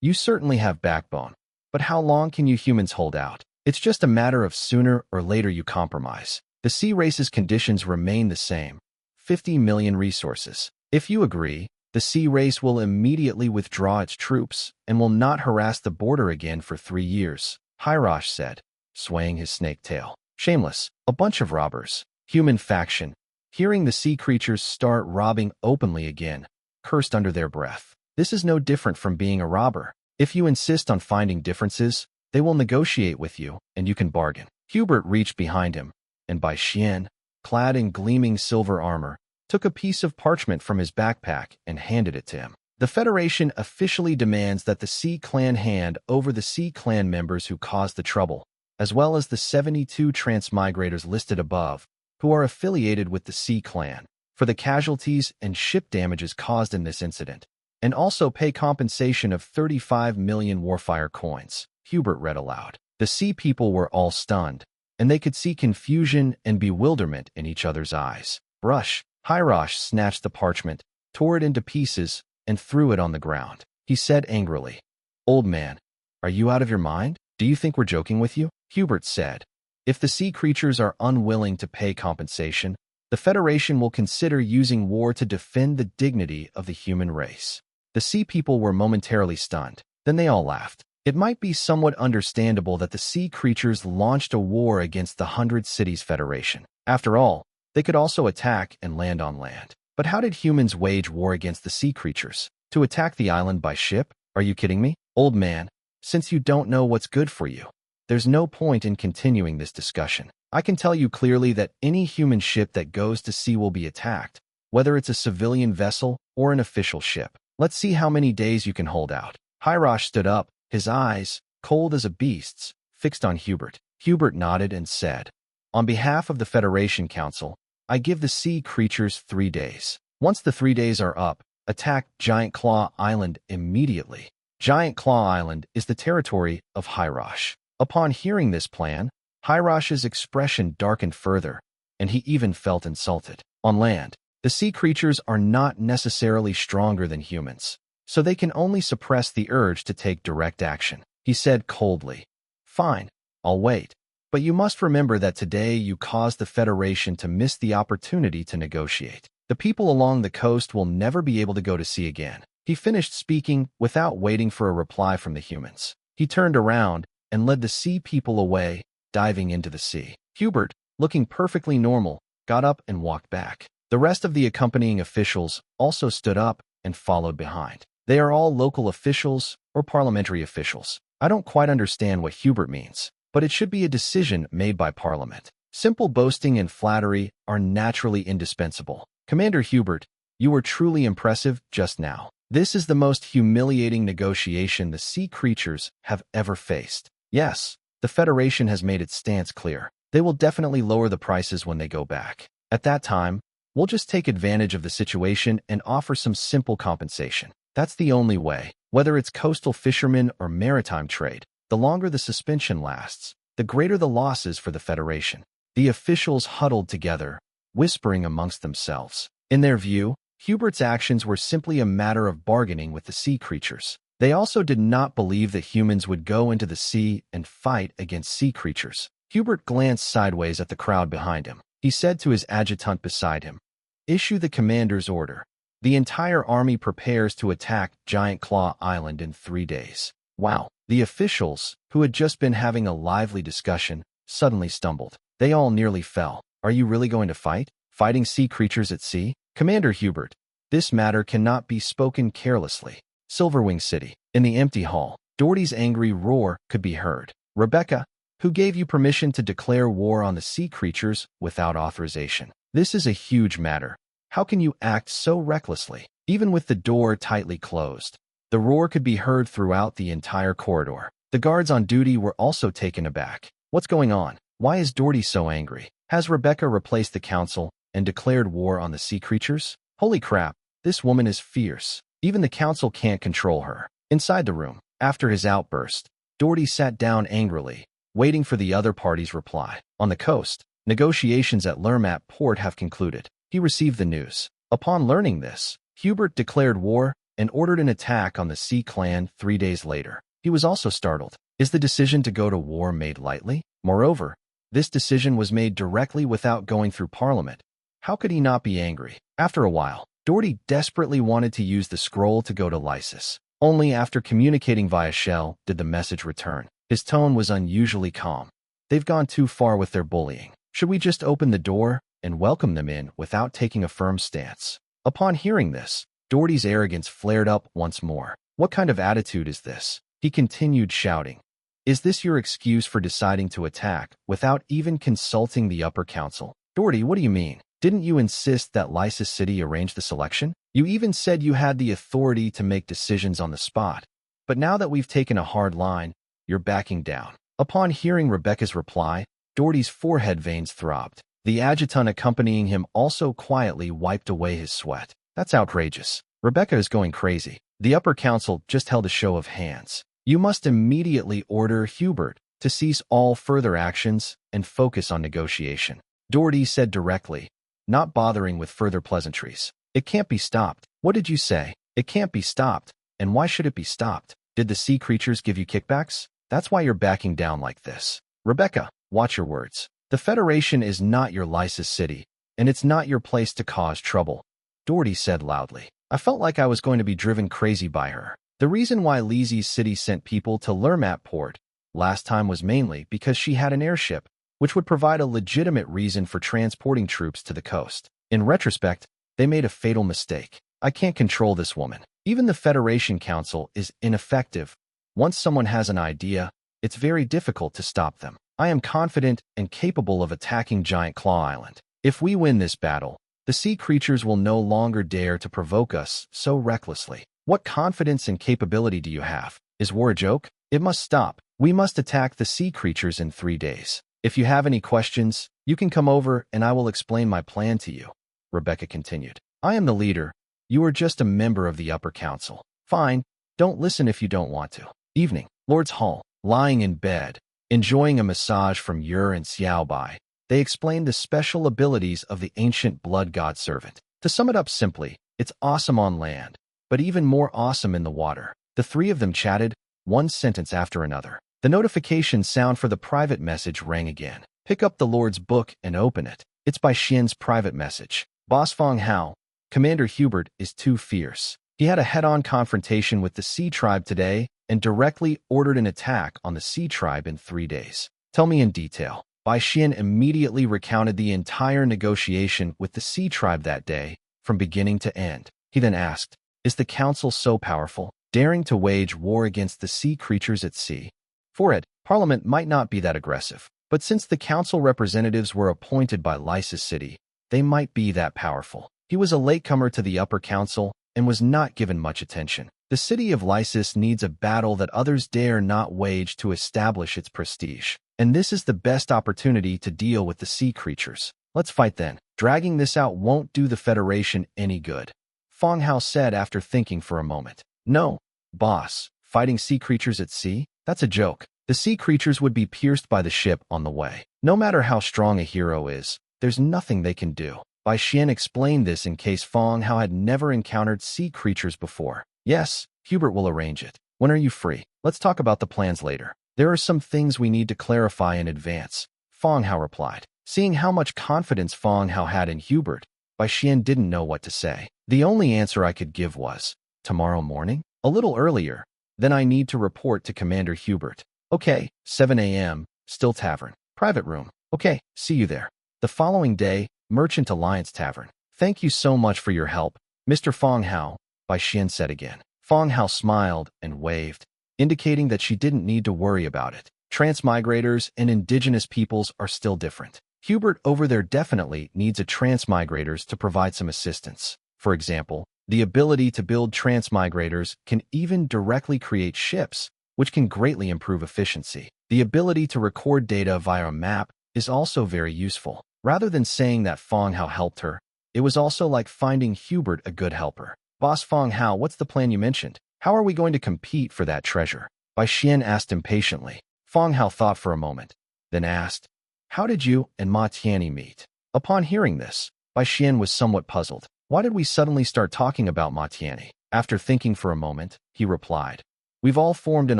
You certainly have backbone. But how long can you humans hold out? It's just a matter of sooner or later you compromise. The sea race's conditions remain the same. 50 million resources. If you agree, the sea race will immediately withdraw its troops and will not harass the border again for 3 years, Hyrosh said, swaying his snake tail. Shameless, a bunch of robbers. Human faction, hearing the sea creatures start robbing openly again, cursed under their breath. This is no different from being a robber. If you insist on finding differences, they will negotiate with you, and you can bargain. Hubert reached behind him, and Bai Xian, clad in gleaming silver armor, took a piece of parchment from his backpack and handed it to him. The Federation officially demands that the Sea Clan hand over the Sea Clan members who caused the trouble, as well as the 72 transmigrators listed above, who are affiliated with the Sea Clan, for the casualties and ship damages caused in this incident, and also pay compensation of 35 million Warfire coins, Hubert read aloud. The sea people were all stunned, and they could see confusion and bewilderment in each other's eyes. Brush, Hyrosh snatched the parchment, tore it into pieces, and threw it on the ground. He said angrily, "Old man, are you out of your mind? Do you think we're joking with you?" Hubert said, "If the sea creatures are unwilling to pay compensation, the Federation will consider using war to defend the dignity of the human race." The sea people were momentarily stunned. Then they all laughed. It might be somewhat understandable that the sea creatures launched a war against the 100 Cities Federation. After all, they could also attack and land on land. But how did humans wage war against the sea creatures? To attack the island by ship? Are you kidding me? Old man, since you don't know what's good for you, there's no point in continuing this discussion. I can tell you clearly that any human ship that goes to sea will be attacked, whether it's a civilian vessel or an official ship. Let's see how many days you can hold out. Hyrosh stood up, his eyes, cold as a beast's, fixed on Hubert. Hubert nodded and said, "On behalf of the Federation Council, I give the sea creatures 3 days. Once the 3 days are up, attack Giant Claw Island immediately." Giant Claw Island is the territory of Hyrosh. Upon hearing this plan, Hyrosh's expression darkened further, and he even felt insulted. On land, the sea creatures are not necessarily stronger than humans, so they can only suppress the urge to take direct action. He said coldly, "Fine, I'll wait. But you must remember that today you caused the Federation to miss the opportunity to negotiate. The people along the coast will never be able to go to sea again." He finished speaking without waiting for a reply from the humans. He turned around and led the sea people away, diving into the sea. Hubert, looking perfectly normal, got up and walked back. The rest of the accompanying officials also stood up and followed behind. They are all local officials or parliamentary officials. I don't quite understand what Hubert means, but it should be a decision made by Parliament. Simple boasting and flattery are naturally indispensable. Commander Hubert, you were truly impressive just now. This is the most humiliating negotiation the sea creatures have ever faced. Yes, the Federation has made its stance clear. They will definitely lower the prices when they go back. At that time, we'll just take advantage of the situation and offer some simple compensation. That's the only way. Whether it's coastal fishermen or maritime trade, the longer the suspension lasts, the greater the losses for the Federation. The officials huddled together, whispering amongst themselves. In their view, Hubert's actions were simply a matter of bargaining with the sea creatures. They also did not believe that humans would go into the sea and fight against sea creatures. Hubert glanced sideways at the crowd behind him. he said to his adjutant beside him. Issue the commander's order. The entire army prepares to attack Giant Claw Island in 3 days. Wow. The officials, who had just been having a lively discussion, suddenly stumbled. They all nearly fell. Are you really going to fight? Fighting sea creatures at sea? Commander Hubert, this matter cannot be spoken carelessly. Silverwing City. In the empty hall, Doherty's angry roar could be heard. Rebecca, who gave you permission to declare war on the sea creatures without authorization? This is a huge matter. How can you act so recklessly? Even with the door tightly closed, the roar could be heard throughout the entire corridor. The guards on duty were also taken aback. What's going on? Why is Doherty so angry? Has Rebecca replaced the council and declared war on the sea creatures? Holy crap, this woman is fierce. Even the council can't control her. Inside the room, after his outburst, Doherty sat down angrily, waiting for the other party's reply. On the coast, negotiations at Lermat port have concluded. He received the news. Upon learning this, Hubert declared war and ordered an attack on the Sea Clan 3 days later. He was also startled. Is the decision to go to war made lightly? Moreover, this decision was made directly without going through Parliament. How could he not be angry? After a while, Doherty desperately wanted to use the scroll to go to Lysis. Only after communicating via shell did the message return. His tone was unusually calm. They've gone too far with their bullying. Should we just open the door and welcome them in without taking a firm stance? Upon hearing this, Doherty's arrogance flared up once more. What kind of attitude is this? He continued shouting. Is this your excuse for deciding to attack without even consulting the upper council? Doherty, what do you mean? Didn't you insist that Lysis City arrange the selection? You even said you had the authority to make decisions on the spot. But now that we've taken a hard line, you're backing down. Upon hearing Rebecca's reply, Doherty's forehead veins throbbed. The adjutant accompanying him also quietly wiped away his sweat. That's outrageous. Rebecca is going crazy. The upper council just held a show of hands. You must immediately order Hubert to cease all further actions and focus on negotiation. Doherty said directly, not bothering with further pleasantries. It can't be stopped. What did you say? It can't be stopped. And why should it be stopped? Did the sea creatures give you kickbacks? That's why you're backing down like this. Rebecca, watch your words. The Federation is not your Lysis City, and it's not your place to cause trouble, Doherty said loudly. I felt like I was going to be driven crazy by her. The reason why Lysis City sent people to Lermat port last time was mainly because she had an airship, which would provide a legitimate reason for transporting troops to the coast. In retrospect, they made a fatal mistake. I can't control this woman. Even the Federation Council is ineffective. Once someone has an idea, it's very difficult to stop them. I am confident and capable of attacking Giant Claw Island. If we win this battle, the sea creatures will no longer dare to provoke us so recklessly. What confidence and capability do you have? Is war a joke? It must stop. We must attack the sea creatures in 3 days. If you have any questions, you can come over and I will explain my plan to you, Rebecca continued. I am the leader. You are just a member of the upper council. Fine, don't listen if you don't want to. Evening, Lord's Hall, lying in bed, enjoying a massage from Ur and Xiaobai, they explained the special abilities of the ancient blood god servant. To sum it up simply, it's awesome on land, but even more awesome in the water. The three of them chatted, one sentence after another. The notification sound for the private message rang again. Pick up the Lord's book and open it. It's by Xian's private message. Boss Fang Hao, Commander Hubert is too fierce. He had a head-on confrontation with the Sea Tribe today and directly ordered an attack on the Sea Tribe in 3 days. Tell me in detail. Bai Xian immediately recounted the entire negotiation with the Sea Tribe that day, from beginning to end. He then asked, is the council so powerful, daring to wage war against the sea creatures at sea? For it, Parliament might not be that aggressive, but since the council representatives were appointed by Lysis City, they might be that powerful. He was a latecomer to the upper council and was not given much attention. The city of Lysis needs a battle that others dare not wage to establish its prestige. And this is the best opportunity to deal with the sea creatures. Let's fight then. Dragging this out won't do the Federation any good, Fang Hao said after thinking for a moment. No, boss, fighting sea creatures at sea? That's a joke. The sea creatures would be pierced by the ship on the way. No matter how strong a hero is, there's nothing they can do. Bai Xian explained this in case Fang Hao had never encountered sea creatures before. Yes, Hubert will arrange it. When are you free? Let's talk about the plans later. There are some things we need to clarify in advance, Fang Hao replied. Seeing how much confidence Fang Hao had in Hubert, Bai Xian didn't know what to say. The only answer I could give was, tomorrow morning? A little earlier. Then I need to report to Commander Hubert. Okay, 7 a.m., Still Tavern. Private room. Okay, see you there. The following day, Merchant Alliance Tavern. Thank you so much for your help, Mr. Fang Hao, Bai Xian said again. Fang Hao smiled and waved, indicating that she didn't need to worry about it. Transmigrators and indigenous peoples are still different. Hubert over there definitely needs a transmigrators to provide some assistance. For example, the ability to build transmigrators can even directly create ships, which can greatly improve efficiency. The ability to record data via a map is also very useful. Rather than saying that Fang Hao helped her, it was also like finding Hubert a good helper. Boss Fang Hao, what's the plan you mentioned? How are we going to compete for that treasure? Bai Xian asked impatiently. Fang Hao thought for a moment, then asked, how did you and Ma Tianyi meet? Upon hearing this, Bai Xian was somewhat puzzled. Why did we suddenly start talking about Ma Tianyi? After thinking for a moment, he replied, we've all formed an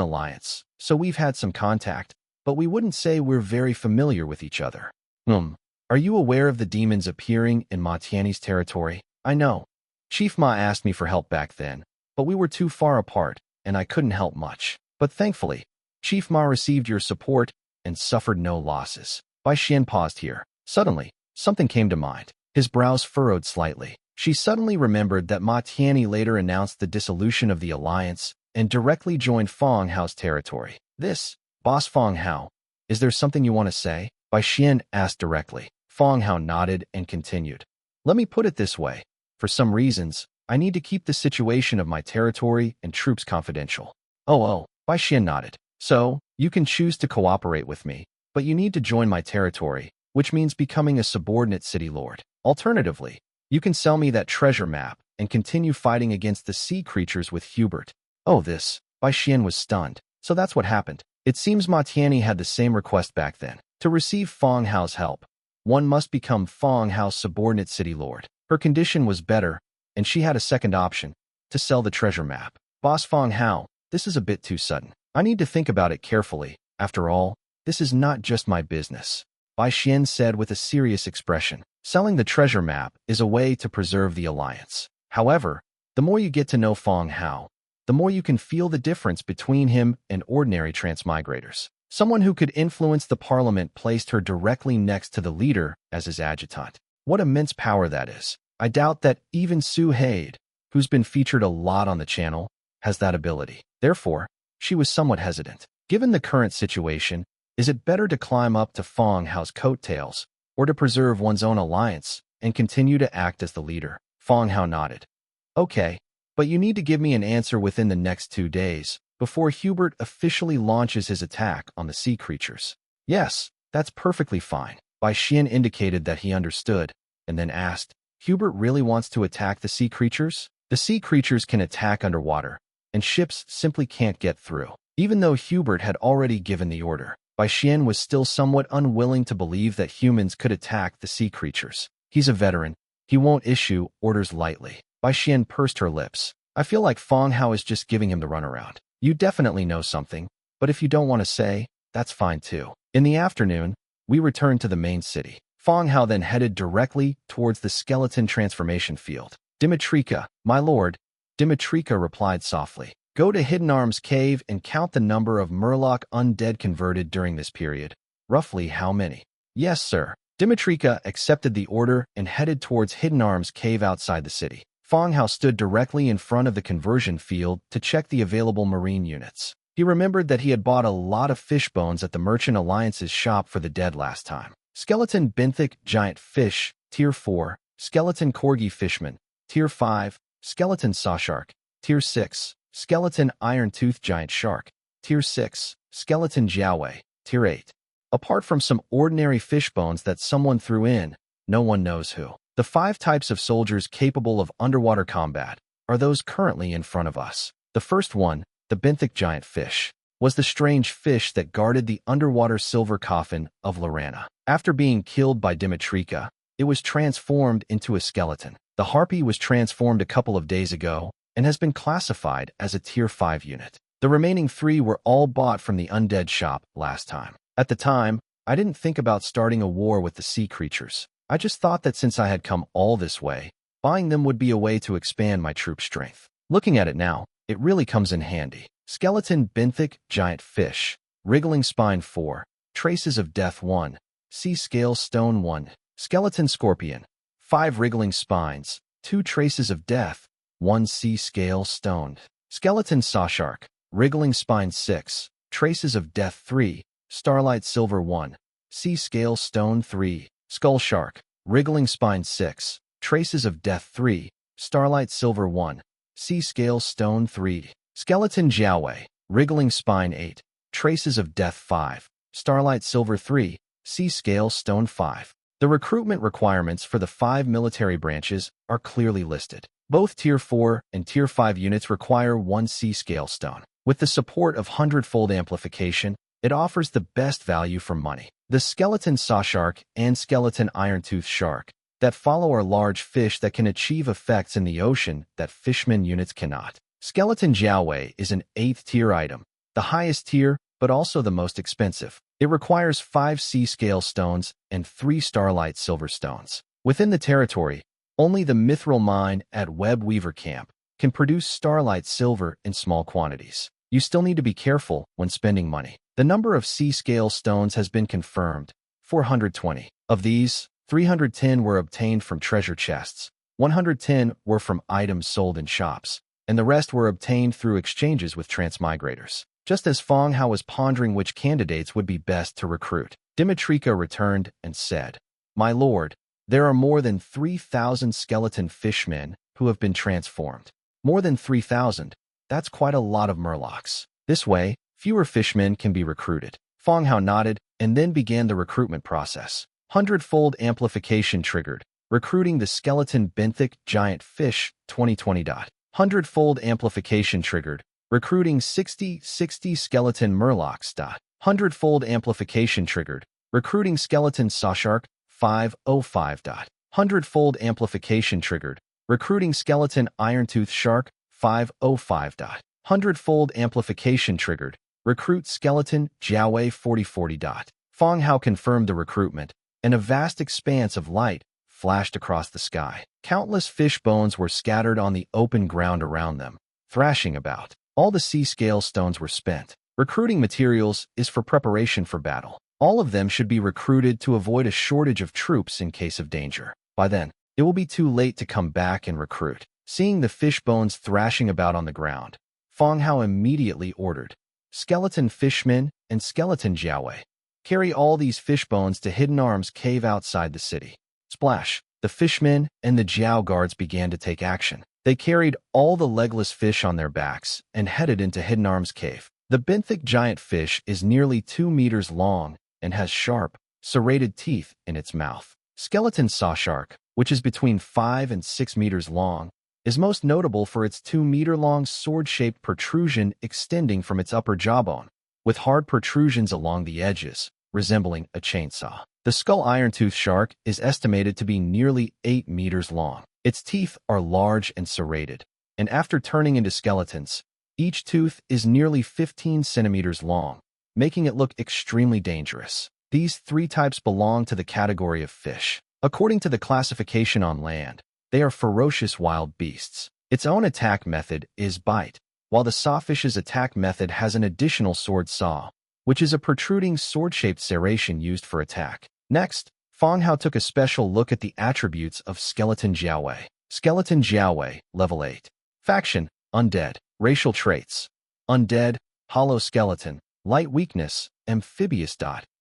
alliance, so we've had some contact, but we wouldn't say we're very familiar with each other. Are you aware of the demons appearing in Ma Tianyi's territory? I know. Chief Ma asked me for help back then, but we were too far apart, and I couldn't help much. But thankfully, Chief Ma received your support and suffered no losses. Bai Xian paused here. Suddenly, something came to mind. His brows furrowed slightly. She suddenly remembered that Ma Tianyi later announced the dissolution of the alliance and directly joined Fang Hao's territory. Boss Fang Hao, is there something you want to say? Bai Xian asked directly. Fang Hao nodded and continued. Let me put it this way. For some reasons, I need to keep the situation of my territory and troops confidential. Oh, Bai Xian nodded. So, you can choose to cooperate with me, but you need to join my territory, which means becoming a subordinate city lord. Alternatively, you can sell me that treasure map and continue fighting against the sea creatures with Hubert. Bai Xian was stunned. So that's what happened. It seems Ma Tianyi had the same request back then. To receive Fang Hao's help, one must become Fang Hao's subordinate city lord. Her condition was better, and she had a second option, to sell the treasure map. Boss Fang Hao, this is a bit too sudden. I need to think about it carefully. After all, this is not just my business. Bai Xian said with a serious expression. Selling the treasure map is a way to preserve the alliance. However, the more you get to know Fang Hao, the more you can feel the difference between him and ordinary transmigrators. Someone who could influence the parliament placed her directly next to the leader as his adjutant. What immense power that is. I doubt that even Su Haid, who's been featured a lot on the channel, has that ability. Therefore, she was somewhat hesitant. Given the current situation, is it better to climb up to Fang Hao's coattails, or to preserve one's own alliance and continue to act as the leader? Fang Hao nodded. Okay, but you need to give me an answer within the next 2 days, before Hubert officially launches his attack on the sea creatures. Yes, that's perfectly fine. Bai Xian indicated that he understood, and then asked, Hubert really wants to attack the sea creatures? The sea creatures can attack underwater, and ships simply can't get through. Even though Hubert had already given the order, Bai Xian was still somewhat unwilling to believe that humans could attack the sea creatures. He's a veteran. He won't issue orders lightly. Bai Xian pursed her lips. I feel like Fang Hao is just giving him the runaround. You definitely know something, but if you don't want to say, that's fine too. In the afternoon, we returned to the main city. Fang Hao then headed directly towards the skeleton transformation field. Dimitrika, my lord, Dimitrika replied softly. Go to Hidden Arms Cave and count the number of Murloc undead converted during this period. Roughly how many? Yes, sir. Dimitrika accepted the order and headed towards Hidden Arms Cave outside the city. Fang Hao stood directly in front of the conversion field to check the available marine units. He remembered that he had bought a lot of fish bones at the Merchant Alliance's shop for the dead last time. Skeleton Benthic Giant Fish, Tier 4, Skeleton Corgi Fishman, Tier 5, Skeleton Sawshark, Tier 6, Skeleton Iron-Tooth Giant Shark, Tier 6, Skeleton Jiaowei, Tier 8. Apart from some ordinary fish bones that someone threw in, no one knows who. The 5 types of soldiers capable of underwater combat are those currently in front of us. The first one, the benthic giant fish, was the strange fish that guarded the underwater silver coffin of Lorana. After being killed by Dimitrika, it was transformed into a skeleton. The harpy was transformed a couple of days ago and has been classified as a Tier 5 unit. The remaining 3 were all bought from the Undead shop last time. At the time, I didn't think about starting a war with the sea creatures. I just thought that since I had come all this way, buying them would be a way to expand my troop strength. Looking at it now, it really comes in handy. Skeleton benthic giant fish. Wriggling spine 4. Traces of death 1. Sea scale stone 1. Skeleton scorpion. 5 wriggling spines. 2 traces of death. 1 sea scale stone. Skeleton sawshark. Wriggling spine 6. Traces of death 3. Starlight silver 1. Sea scale stone 3. Skull shark. Wriggling spine 6. Traces of death 3. Starlight silver 1. Sea scale stone 3. Skeleton jiaowei. Wriggling spine 8. Traces of death 5. Starlight silver 3. Sea scale stone 5. The recruitment requirements for the 5 military branches are clearly listed. Both Tier 4 and Tier 5 units require 1 sea scale stone. With the support of Hundredfold amplification, it offers the best value for money. The skeleton sawshark and skeleton iron-tooth shark that follow are large fish that can achieve effects in the ocean that fishmen units cannot. Skeleton jiaowei is an 8th tier item, the highest tier but also the most expensive. It requires 5 sea scale stones and 3 starlight silver stones. Within the territory, only the mithril mine at Web Weaver Camp can produce starlight silver in small quantities. You still need to be careful when spending money. The number of sea scale stones has been confirmed, 420. Of these, 310 were obtained from treasure chests, 110 were from items sold in shops, and the rest were obtained through exchanges with transmigrators. Just as Fang Hao was pondering which candidates would be best to recruit, Dimitrika returned and said, "My lord, there are more than 3,000 skeleton fishmen who have been transformed. More than 3,000, that's quite a lot of murlocs. This way, fewer fishmen can be recruited." Fang Hao nodded and then began the recruitment process. Hundredfold amplification triggered, recruiting the skeleton benthic giant fish 2020. Hundredfold amplification triggered, recruiting 60 skeleton murlocs. Hundredfold amplification triggered, recruiting skeleton sawshark 505. Hundredfold amplification triggered, recruiting skeleton iron-tooth shark 505. Hundredfold amplification triggered, recruit skeleton jiaowei 4040. Fang Hao confirmed the recruitment, and a vast expanse of light flashed across the sky. Countless fish bones were scattered on the open ground around them, thrashing about. All the sea scale stones were spent. Recruiting materials is for preparation for battle. All of them should be recruited to avoid a shortage of troops in case of danger. By then, it will be too late to come back and recruit. Seeing the fish bones thrashing about on the ground, Fang Hao immediately ordered, "Skeleton fishmen and skeleton jiaowei, carry all these fish bones to Hidden Arms cave outside the city." Splash! The fishmen and the jiao guards began to take action. They carried all the legless fish on their backs and headed into Hidden Arms cave. The benthic giant fish is nearly 2 meters long and has sharp, serrated teeth in its mouth. Skeleton sawshark, which is between 5 and 6 meters long, is most notable for its 2-meter-long sword-shaped protrusion extending from its upper jawbone, with hard protrusions along the edges, resembling a chainsaw. The skull iron-tooth shark is estimated to be nearly 8 meters long. Its teeth are large and serrated, and after turning into skeletons, each tooth is nearly 15 centimeters long, making it look extremely dangerous. These 3 types belong to the category of fish. According to the classification on land, they are ferocious wild beasts. Its own attack method is bite, while the sawfish's attack method has an additional sword saw, which is a protruding sword-shaped serration used for attack. Next, Fang Hao took a special look at the attributes of Skeleton Jiaowei. Skeleton Jiaowei, Level 8. Faction, Undead. Racial traits, Undead, Hollow Skeleton, Light Weakness, Amphibious.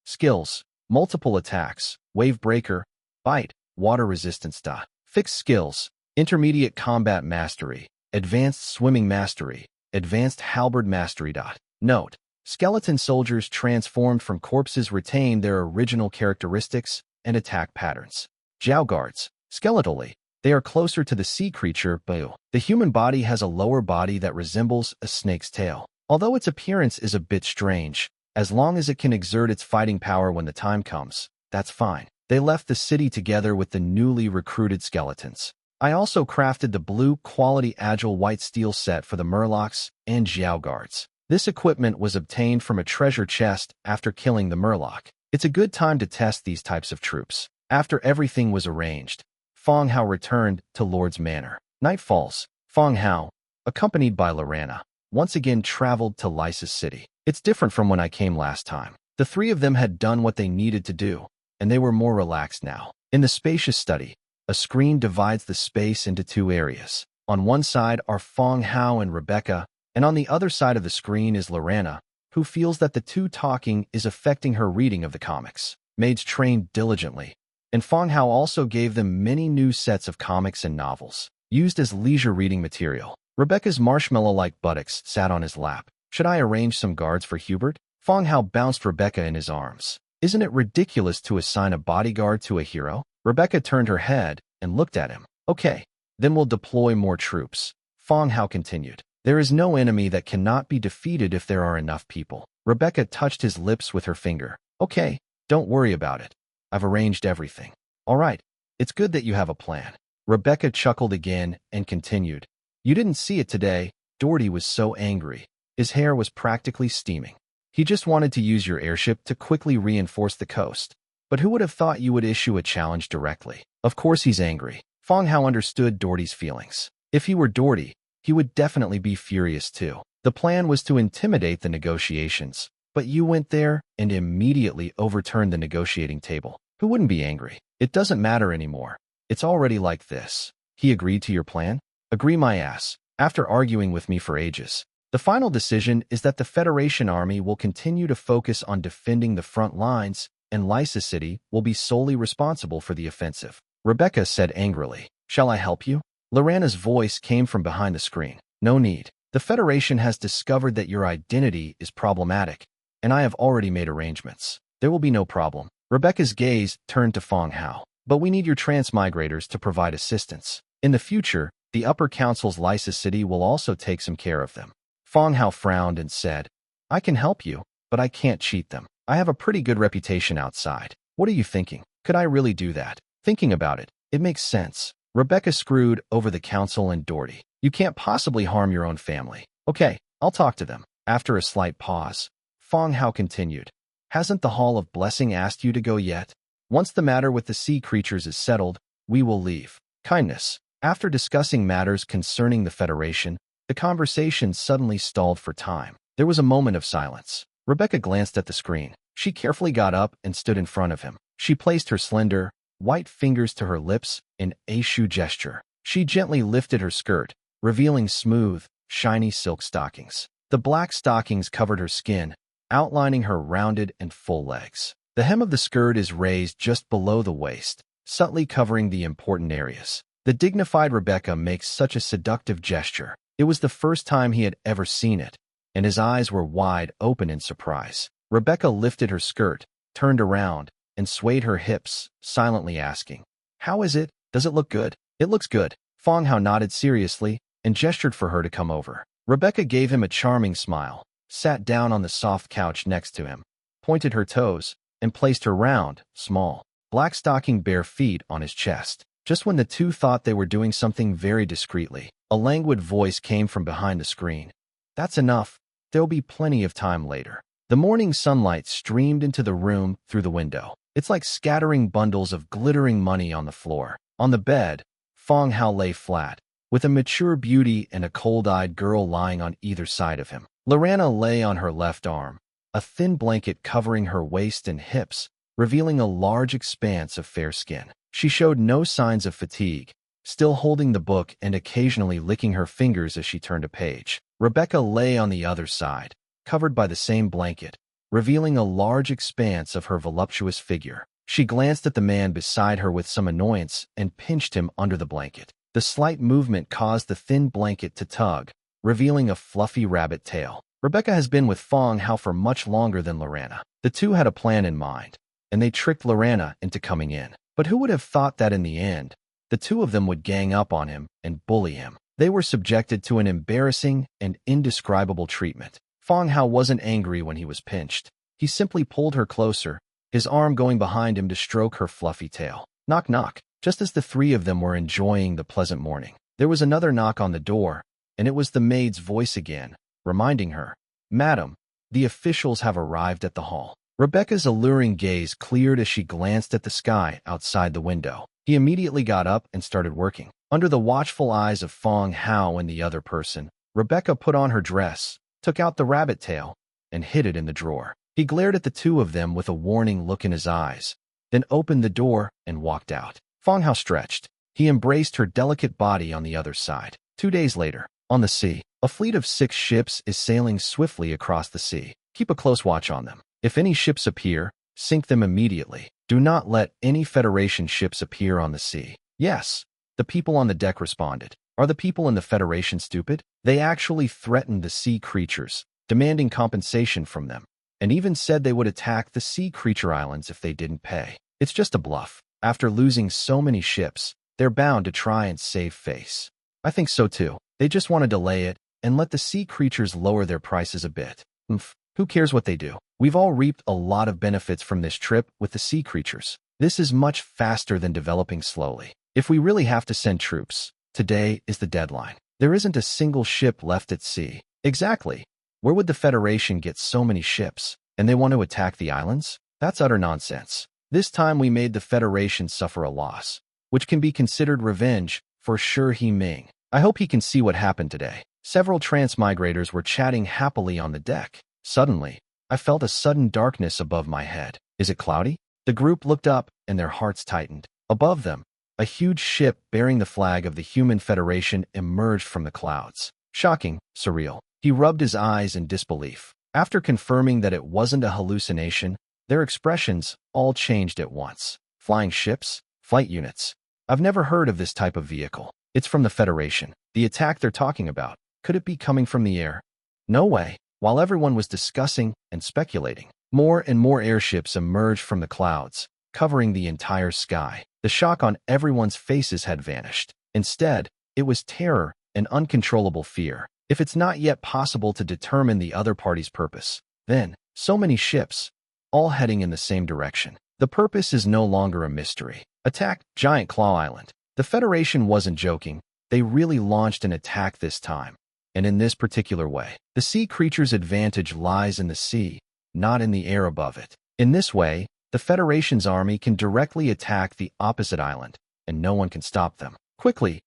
Skills, Multiple Attacks, Wave Breaker, Bite, Water Resistance. Fixed skills, Intermediate Combat Mastery, Advanced Swimming Mastery, Advanced Halberd Mastery. Note: skeleton soldiers transformed from corpses retain their original characteristics and attack patterns. Jiao guards, skeletally, they are closer to the sea creature Bao. The human body has a lower body that resembles a snake's tail. Although its appearance is a bit strange, as long as it can exert its fighting power when the time comes, that's fine. They left the city together with the newly recruited skeletons. I also crafted the blue quality agile white steel set for the murlocs and jiao guards. This equipment was obtained from a treasure chest after killing the murloc. It's a good time to test these types of troops. After everything was arranged, Fang Hao returned to Lord's Manor. Night falls. Fang Hao, accompanied by Lorana, once again traveled to Lysa's city. It's different from when I came last time. The three of them had done what they needed to do, and they were more relaxed now. In the spacious study, a screen divides the space into two areas. On one side are Fang Hao and Rebecca, and on the other side of the screen is Lorana, who feels that the two talking is affecting her reading of the comics. Maids trained diligently, and Fang Hao also gave them many new sets of comics and novels, used as leisure reading material. Rebecca's marshmallow-like buttocks sat on his lap. Should I arrange some guards for Hubert? Fang Hao bounced Rebecca in his arms. Isn't it ridiculous to assign a bodyguard to a hero? Rebecca turned her head and looked at him. Okay, then we'll deploy more troops. Fang Hao continued. There is no enemy that cannot be defeated if there are enough people. Rebecca touched his lips with her finger. Okay, don't worry about it. I've arranged everything. All right, it's good that you have a plan. Rebecca chuckled again and continued. You didn't see it today. Doherty was so angry. His hair was practically steaming. He just wanted to use your airship to quickly reinforce the coast. But who would have thought you would issue a challenge directly? Of course he's angry. Fang Hao understood Doherty's feelings. If he were Doherty, he would definitely be furious too. The plan was to intimidate the negotiations, but you went there and immediately overturned the negotiating table. Who wouldn't be angry? It doesn't matter anymore. It's already like this. He agreed to your plan? Agree my ass. After arguing with me for ages. The final decision is that the Federation Army will continue to focus on defending the front lines, and Lysa City will be solely responsible for the offensive. Rebecca said angrily. Shall I help you? Lorana's voice came from behind the screen. No need. The Federation has discovered that your identity is problematic, and I have already made arrangements. There will be no problem. Rebecca's gaze turned to Fang Hao. But we need your transmigrators to provide assistance. In the future, the Upper Council's Lysa City will also take some care of them. Fang Hao frowned and said, I can help you, but I can't cheat them. I have a pretty good reputation outside. What are you thinking? Could I really do that? Thinking about it, it makes sense. Rebecca screwed over the council and Doherty. You can't possibly harm your own family. Okay, I'll talk to them. After a slight pause, Fang Hao continued. Hasn't the Hall of Blessing asked you to go yet? Once the matter with the sea creatures is settled, we will leave. Kindness. After discussing matters concerning the Federation, the conversation suddenly stalled for time. There was a moment of silence. Rebecca glanced at the screen. She carefully got up and stood in front of him. She placed her slender, white fingers to her lips in a shoe gesture. She gently lifted her skirt, revealing smooth, shiny silk stockings. The black stockings covered her skin, outlining her rounded and full legs. The hem of the skirt is raised just below the waist, subtly covering the important areas. The dignified Rebecca makes such a seductive gesture. It was the first time he had ever seen it, and his eyes were wide open in surprise. Rebecca lifted her skirt, turned around, and swayed her hips, silently asking, How is it? Does it look good? It looks good. Fang Hao nodded seriously and gestured for her to come over. Rebecca gave him a charming smile, sat down on the soft couch next to him, pointed her toes, and placed her round, small, black-stocking bare feet on his chest. Just when the two thought they were doing something very discreetly, a languid voice came from behind the screen. That's enough. There'll be plenty of time later. The morning sunlight streamed into the room through the window. It's like scattering bundles of glittering money on the floor. On the bed, Fang Hao lay flat, with a mature beauty and a cold-eyed girl lying on either side of him. Lorana lay on her left arm, a thin blanket covering her waist and hips, revealing a large expanse of fair skin. She showed no signs of fatigue, still holding the book and occasionally licking her fingers as she turned a page. Rebecca lay on the other side, covered by the same blanket, revealing a large expanse of her voluptuous figure. She glanced at the man beside her with some annoyance and pinched him under the blanket. The slight movement caused the thin blanket to tug, revealing a fluffy rabbit tail. Rebecca has been with Fang Hao for much longer than Lorana. The two had a plan in mind, and they tricked Lorana into coming in. But who would have thought that in the end, the two of them would gang up on him and bully him? They were subjected to an embarrassing and indescribable treatment. Fang Hao wasn't angry when he was pinched. He simply pulled her closer, his arm going behind him to stroke her fluffy tail. Knock, knock. Just as the three of them were enjoying the pleasant morning, there was another knock on the door, and it was the maid's voice again, reminding her, Madam, the officials have arrived at the hall. Rebecca's alluring gaze cleared as she glanced at the sky outside the window. He immediately got up and started working. Under the watchful eyes of Fang Hao and the other person, Rebecca put on her dress, took out the rabbit tail, and hid it in the drawer. He glared at the two of them with a warning look in his eyes, then opened the door and walked out. Fang Hao stretched. He embraced her delicate body on the other side. 2 days later, on the sea, a fleet of 6 ships is sailing swiftly across the sea. Keep a close watch on them. If any ships appear, sink them immediately. Do not let any Federation ships appear on the sea. Yes, the people on the deck responded. Are the people in the Federation stupid? They actually threatened the sea creatures, demanding compensation from them, and even said they would attack the sea creature islands if they didn't pay. It's just a bluff. After losing so many ships, they're bound to try and save face. I think so too. They just want to delay it and let the sea creatures lower their prices a bit. Who cares what they do? We've all reaped a lot of benefits from this trip with the sea creatures. This is much faster than developing slowly. If we really have to send troops, today is the deadline. There isn't a single ship left at sea. Exactly. Where would the Federation get so many ships? And they want to attack the islands? That's utter nonsense. This time we made the Federation suffer a loss, which can be considered revenge for sure. He Ming. I hope he can see what happened today. Several transmigrators were chatting happily on the deck. Suddenly, I felt a sudden darkness above my head. Is it cloudy? The group looked up and their hearts tightened. Above them, a huge ship bearing the flag of the Human Federation emerged from the clouds. Shocking, surreal. He rubbed his eyes in disbelief. After confirming that it wasn't a hallucination, their expressions all changed at once. Flying ships? Flight units. I've never heard of this type of vehicle. It's from the Federation. The attack they're talking about. Could it be coming from the air? No way. While everyone was discussing and speculating, more and more airships emerged from the clouds, covering the entire sky. The shock on everyone's faces had vanished. Instead, it was terror and uncontrollable fear. If it's not yet possible to determine the other party's purpose, then so many ships, all heading in the same direction. The purpose is no longer a mystery. Attack Giant Claw Island. The Federation wasn't joking. They really launched an attack this time. And in this particular way, the sea creature's advantage lies in the sea, not in the air above it. In this way, the Federation's army can directly attack the opposite island, and no one can stop them. Quickly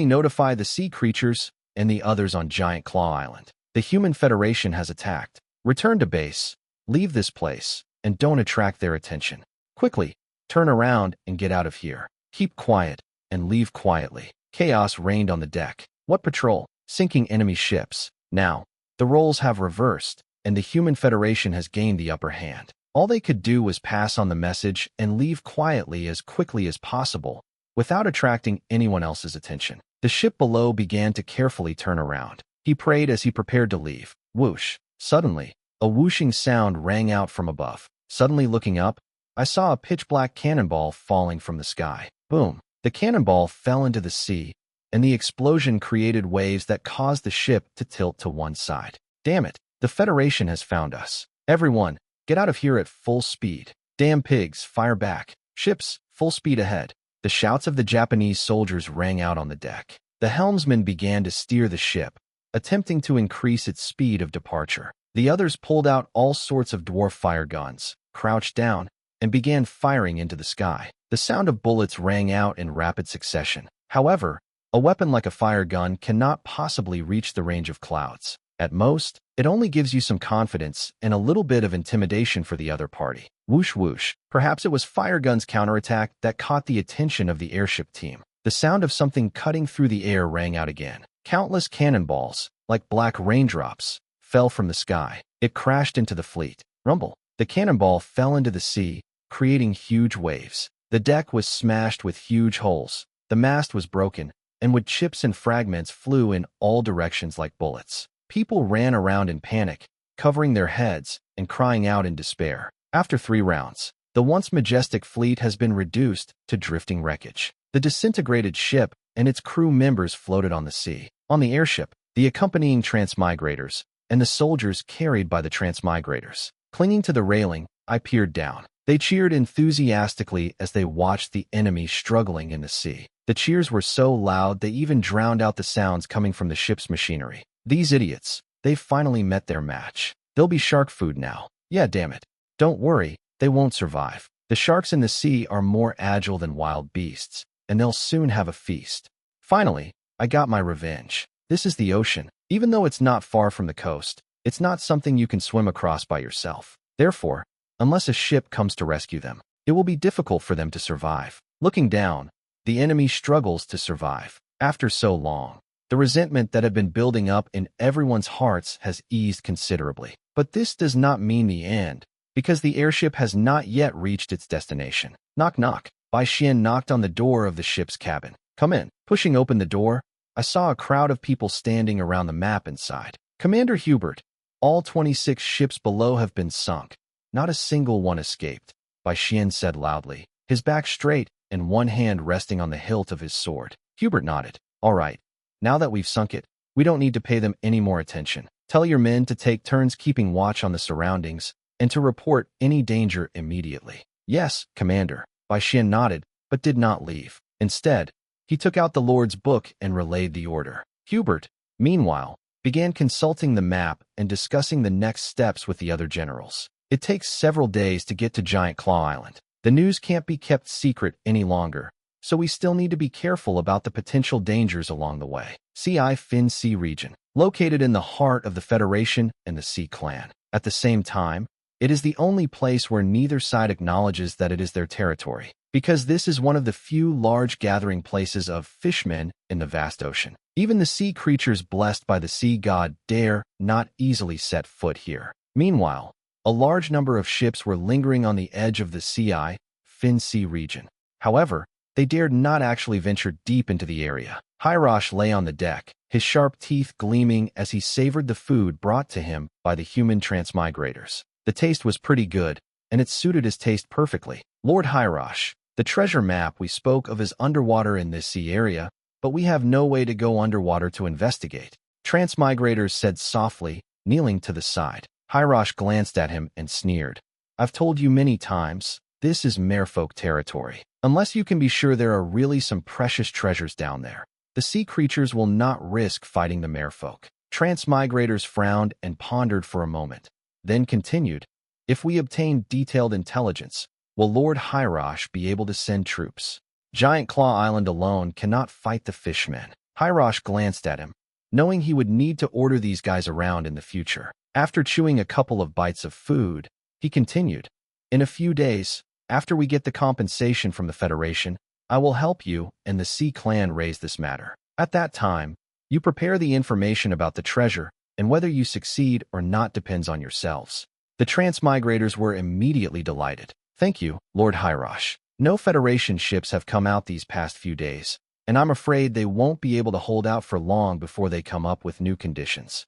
notify the sea creatures and the others on Giant Claw Island. The Human Federation has attacked. Return to base, leave this place, and don't attract their attention. Quickly, turn around and get out of here. Keep quiet and leave quietly. Chaos reigned on the deck. What patrol? Sinking enemy ships. Now, the roles have reversed, and the Human Federation has gained the upper hand. All they could do was pass on the message and leave quietly as quickly as possible, without attracting anyone else's attention. The ship below began to carefully turn around. He prayed as he prepared to leave. Whoosh! Suddenly, a whooshing sound rang out from above. Suddenly looking up, I saw a pitch-black cannonball falling from the sky. Boom! The cannonball fell into the sea, and the explosion created waves that caused the ship to tilt to one side. Damn it! The Federation has found us. Everyone, get out of here at full speed. Damn pigs, fire back. Ships, full speed ahead. The shouts of the Japanese soldiers rang out on the deck. The helmsman began to steer the ship, attempting to increase its speed of departure. The others pulled out all sorts of dwarf fire guns, crouched down, and began firing into the sky. The sound of bullets rang out in rapid succession. However, a weapon like a fire gun cannot possibly reach the range of clouds. At most, it only gives you some confidence and a little bit of intimidation for the other party. Whoosh whoosh. Perhaps it was fire guns' counterattack that caught the attention of the airship team. The sound of something cutting through the air rang out again. Countless cannonballs, like black raindrops, fell from the sky. It crashed into the fleet. Rumble. The cannonball fell into the sea, creating huge waves. The deck was smashed with huge holes. The mast was broken, and wood chips and fragments flew in all directions like bullets. People ran around in panic, covering their heads and crying out in despair. After 3 rounds, the once majestic fleet has been reduced to drifting wreckage. The disintegrated ship and its crew members floated on the sea. On the airship, the accompanying transmigrators and the soldiers carried by the transmigrators. Clinging to the railing, I peered down. They cheered enthusiastically as they watched the enemy struggling in the sea. The cheers were so loud they even drowned out the sounds coming from the ship's machinery. These idiots, they've finally met their match. They'll be shark food now. Yeah, damn it. Don't worry, they won't survive. The sharks in the sea are more agile than wild beasts, and they'll soon have a feast. Finally, I got my revenge. This is the ocean. Even though it's not far from the coast, it's not something you can swim across by yourself. Therefore, unless a ship comes to rescue them, it will be difficult for them to survive. Looking down, the enemy struggles to survive. After so long, the resentment that had been building up in everyone's hearts has eased considerably. But this does not mean the end, because the airship has not yet reached its destination. Knock knock. Bai Xian knocked on the door of the ship's cabin. Come in. Pushing open the door, I saw a crowd of people standing around the map inside. Commander Hubert, all 26 ships below have been sunk. Not a single one escaped, Bai Xian said loudly, his back straight and one hand resting on the hilt of his sword. Hubert nodded. All right. Now that we've sunk it, we don't need to pay them any more attention. Tell your men to take turns keeping watch on the surroundings and to report any danger immediately. Yes, Commander. Bai Xian nodded, but did not leave. Instead, he took out the Lord's book and relayed the order. Hubert, meanwhile, began consulting the map and discussing the next steps with the other generals. It takes several days to get to Giant Claw Island. The news can't be kept secret any longer, so we still need to be careful about the potential dangers along the way. Ci Fin Sea region, located in the heart of the Federation and the Sea Clan. At the same time, it is the only place where neither side acknowledges that it is their territory, because this is one of the few large gathering places of fishmen in the vast ocean. Even the sea creatures blessed by the sea god dare not easily set foot here. Meanwhile, a large number of ships were lingering on the edge of the Ci Fin Sea region. However, they dared not actually venture deep into the area. Hirosh lay on the deck, his sharp teeth gleaming as he savored the food brought to him by the human transmigrators. The taste was pretty good, and it suited his taste perfectly. Lord Hirosh, the treasure map we spoke of is underwater in this sea area, but we have no way to go underwater to investigate. Transmigrators said softly, kneeling to the side. Hirosh glanced at him and sneered. I've told you many times, this is merfolk territory. Unless you can be sure there are really some precious treasures down there, the sea creatures will not risk fighting the merfolk. Transmigrators frowned and pondered for a moment, then continued, if we obtain detailed intelligence, will Lord Hirosh be able to send troops? Giant Claw Island alone cannot fight the fishmen. Hirosh glanced at him, knowing he would need to order these guys around in the future. After chewing a couple of bites of food, he continued, in a few days, after we get the compensation from the Federation, I will help you and the Sea Clan raise this matter. At that time, you prepare the information about the treasure, and whether you succeed or not depends on yourselves. The transmigrators were immediately delighted. Thank you, Lord Hirosh. No Federation ships have come out these past few days, and I'm afraid they won't be able to hold out for long before they come up with new conditions.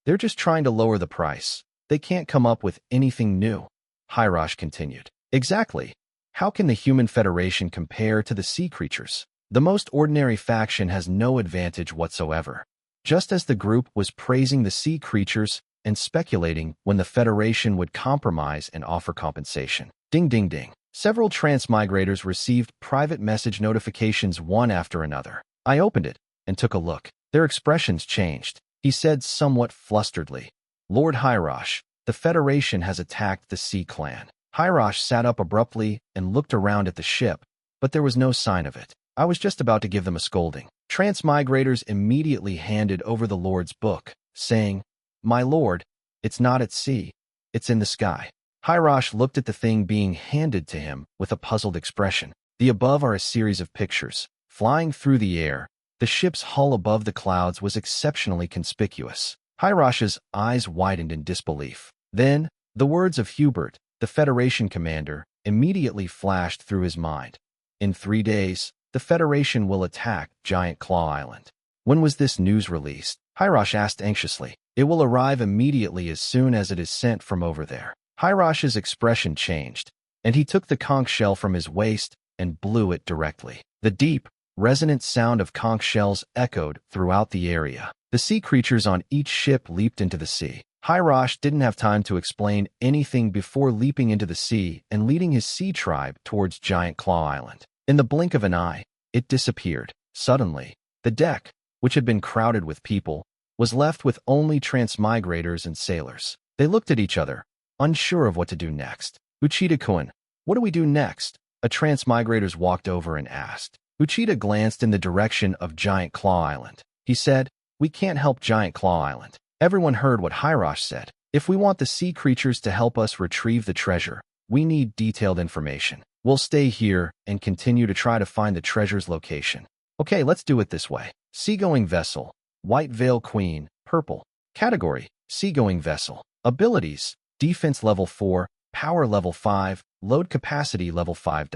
They're just trying to lower the price. They can't come up with anything new. Hirosh continued. Exactly. How can the human Federation compare to the sea creatures? The most ordinary faction has no advantage whatsoever. Just as the group was praising the sea creatures and speculating when the Federation would compromise and offer compensation. Ding ding ding. Several transmigrators received private message notifications one after another. I opened it and took a look. Their expressions changed. He said somewhat flusteredly, Lord Hirosh, the Federation has attacked the Sea Clan. Hirosh sat up abruptly and looked around at the ship, but there was no sign of it. I was just about to give them a scolding. Transmigrators immediately handed over the Lord's book, saying, My Lord, it's not at sea, it's in the sky. Hirosh looked at the thing being handed to him with a puzzled expression. The above are a series of pictures. Flying through the air, the ship's hull above the clouds was exceptionally conspicuous. Hirosh's eyes widened in disbelief. Then, the words of Hubert, the Federation commander, immediately flashed through his mind. In 3 days, the Federation will attack Giant Claw Island. When was this news released? Hirosh asked anxiously. It will arrive immediately as soon as it is sent from over there. Hirosh's expression changed, and he took the conch shell from his waist and blew it directly. The deep, resonant sound of conch shells echoed throughout the area. The sea creatures on each ship leaped into the sea. Hirosh didn't have time to explain anything before leaping into the sea and leading his sea tribe towards Giant Claw Island. In the blink of an eye, it disappeared. Suddenly, the deck, which had been crowded with people, was left with only transmigrators and sailors. They looked at each other, unsure of what to do next. Uchida-kun, what do we do next? A transmigrators walked over and asked. Uchida glanced in the direction of Giant Claw Island. He said, we can't help Giant Claw Island. Everyone heard what Hirosh said. If we want the sea creatures to help us retrieve the treasure, we need detailed information. We'll stay here and continue to try to find the treasure's location. Okay, let's do it this way. Seagoing vessel. White Veil Queen. Purple. Category. Seagoing vessel. Abilities. Defense level 4. Power level 5. Load capacity level 5.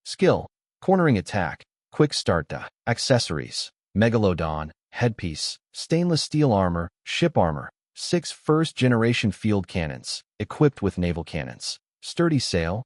Skill. Cornering attack. Quick start. Accessories. Megalodon. Headpiece. Stainless steel armor. Ship armor. 6 first-generation field cannons, equipped with naval cannons. Sturdy sail.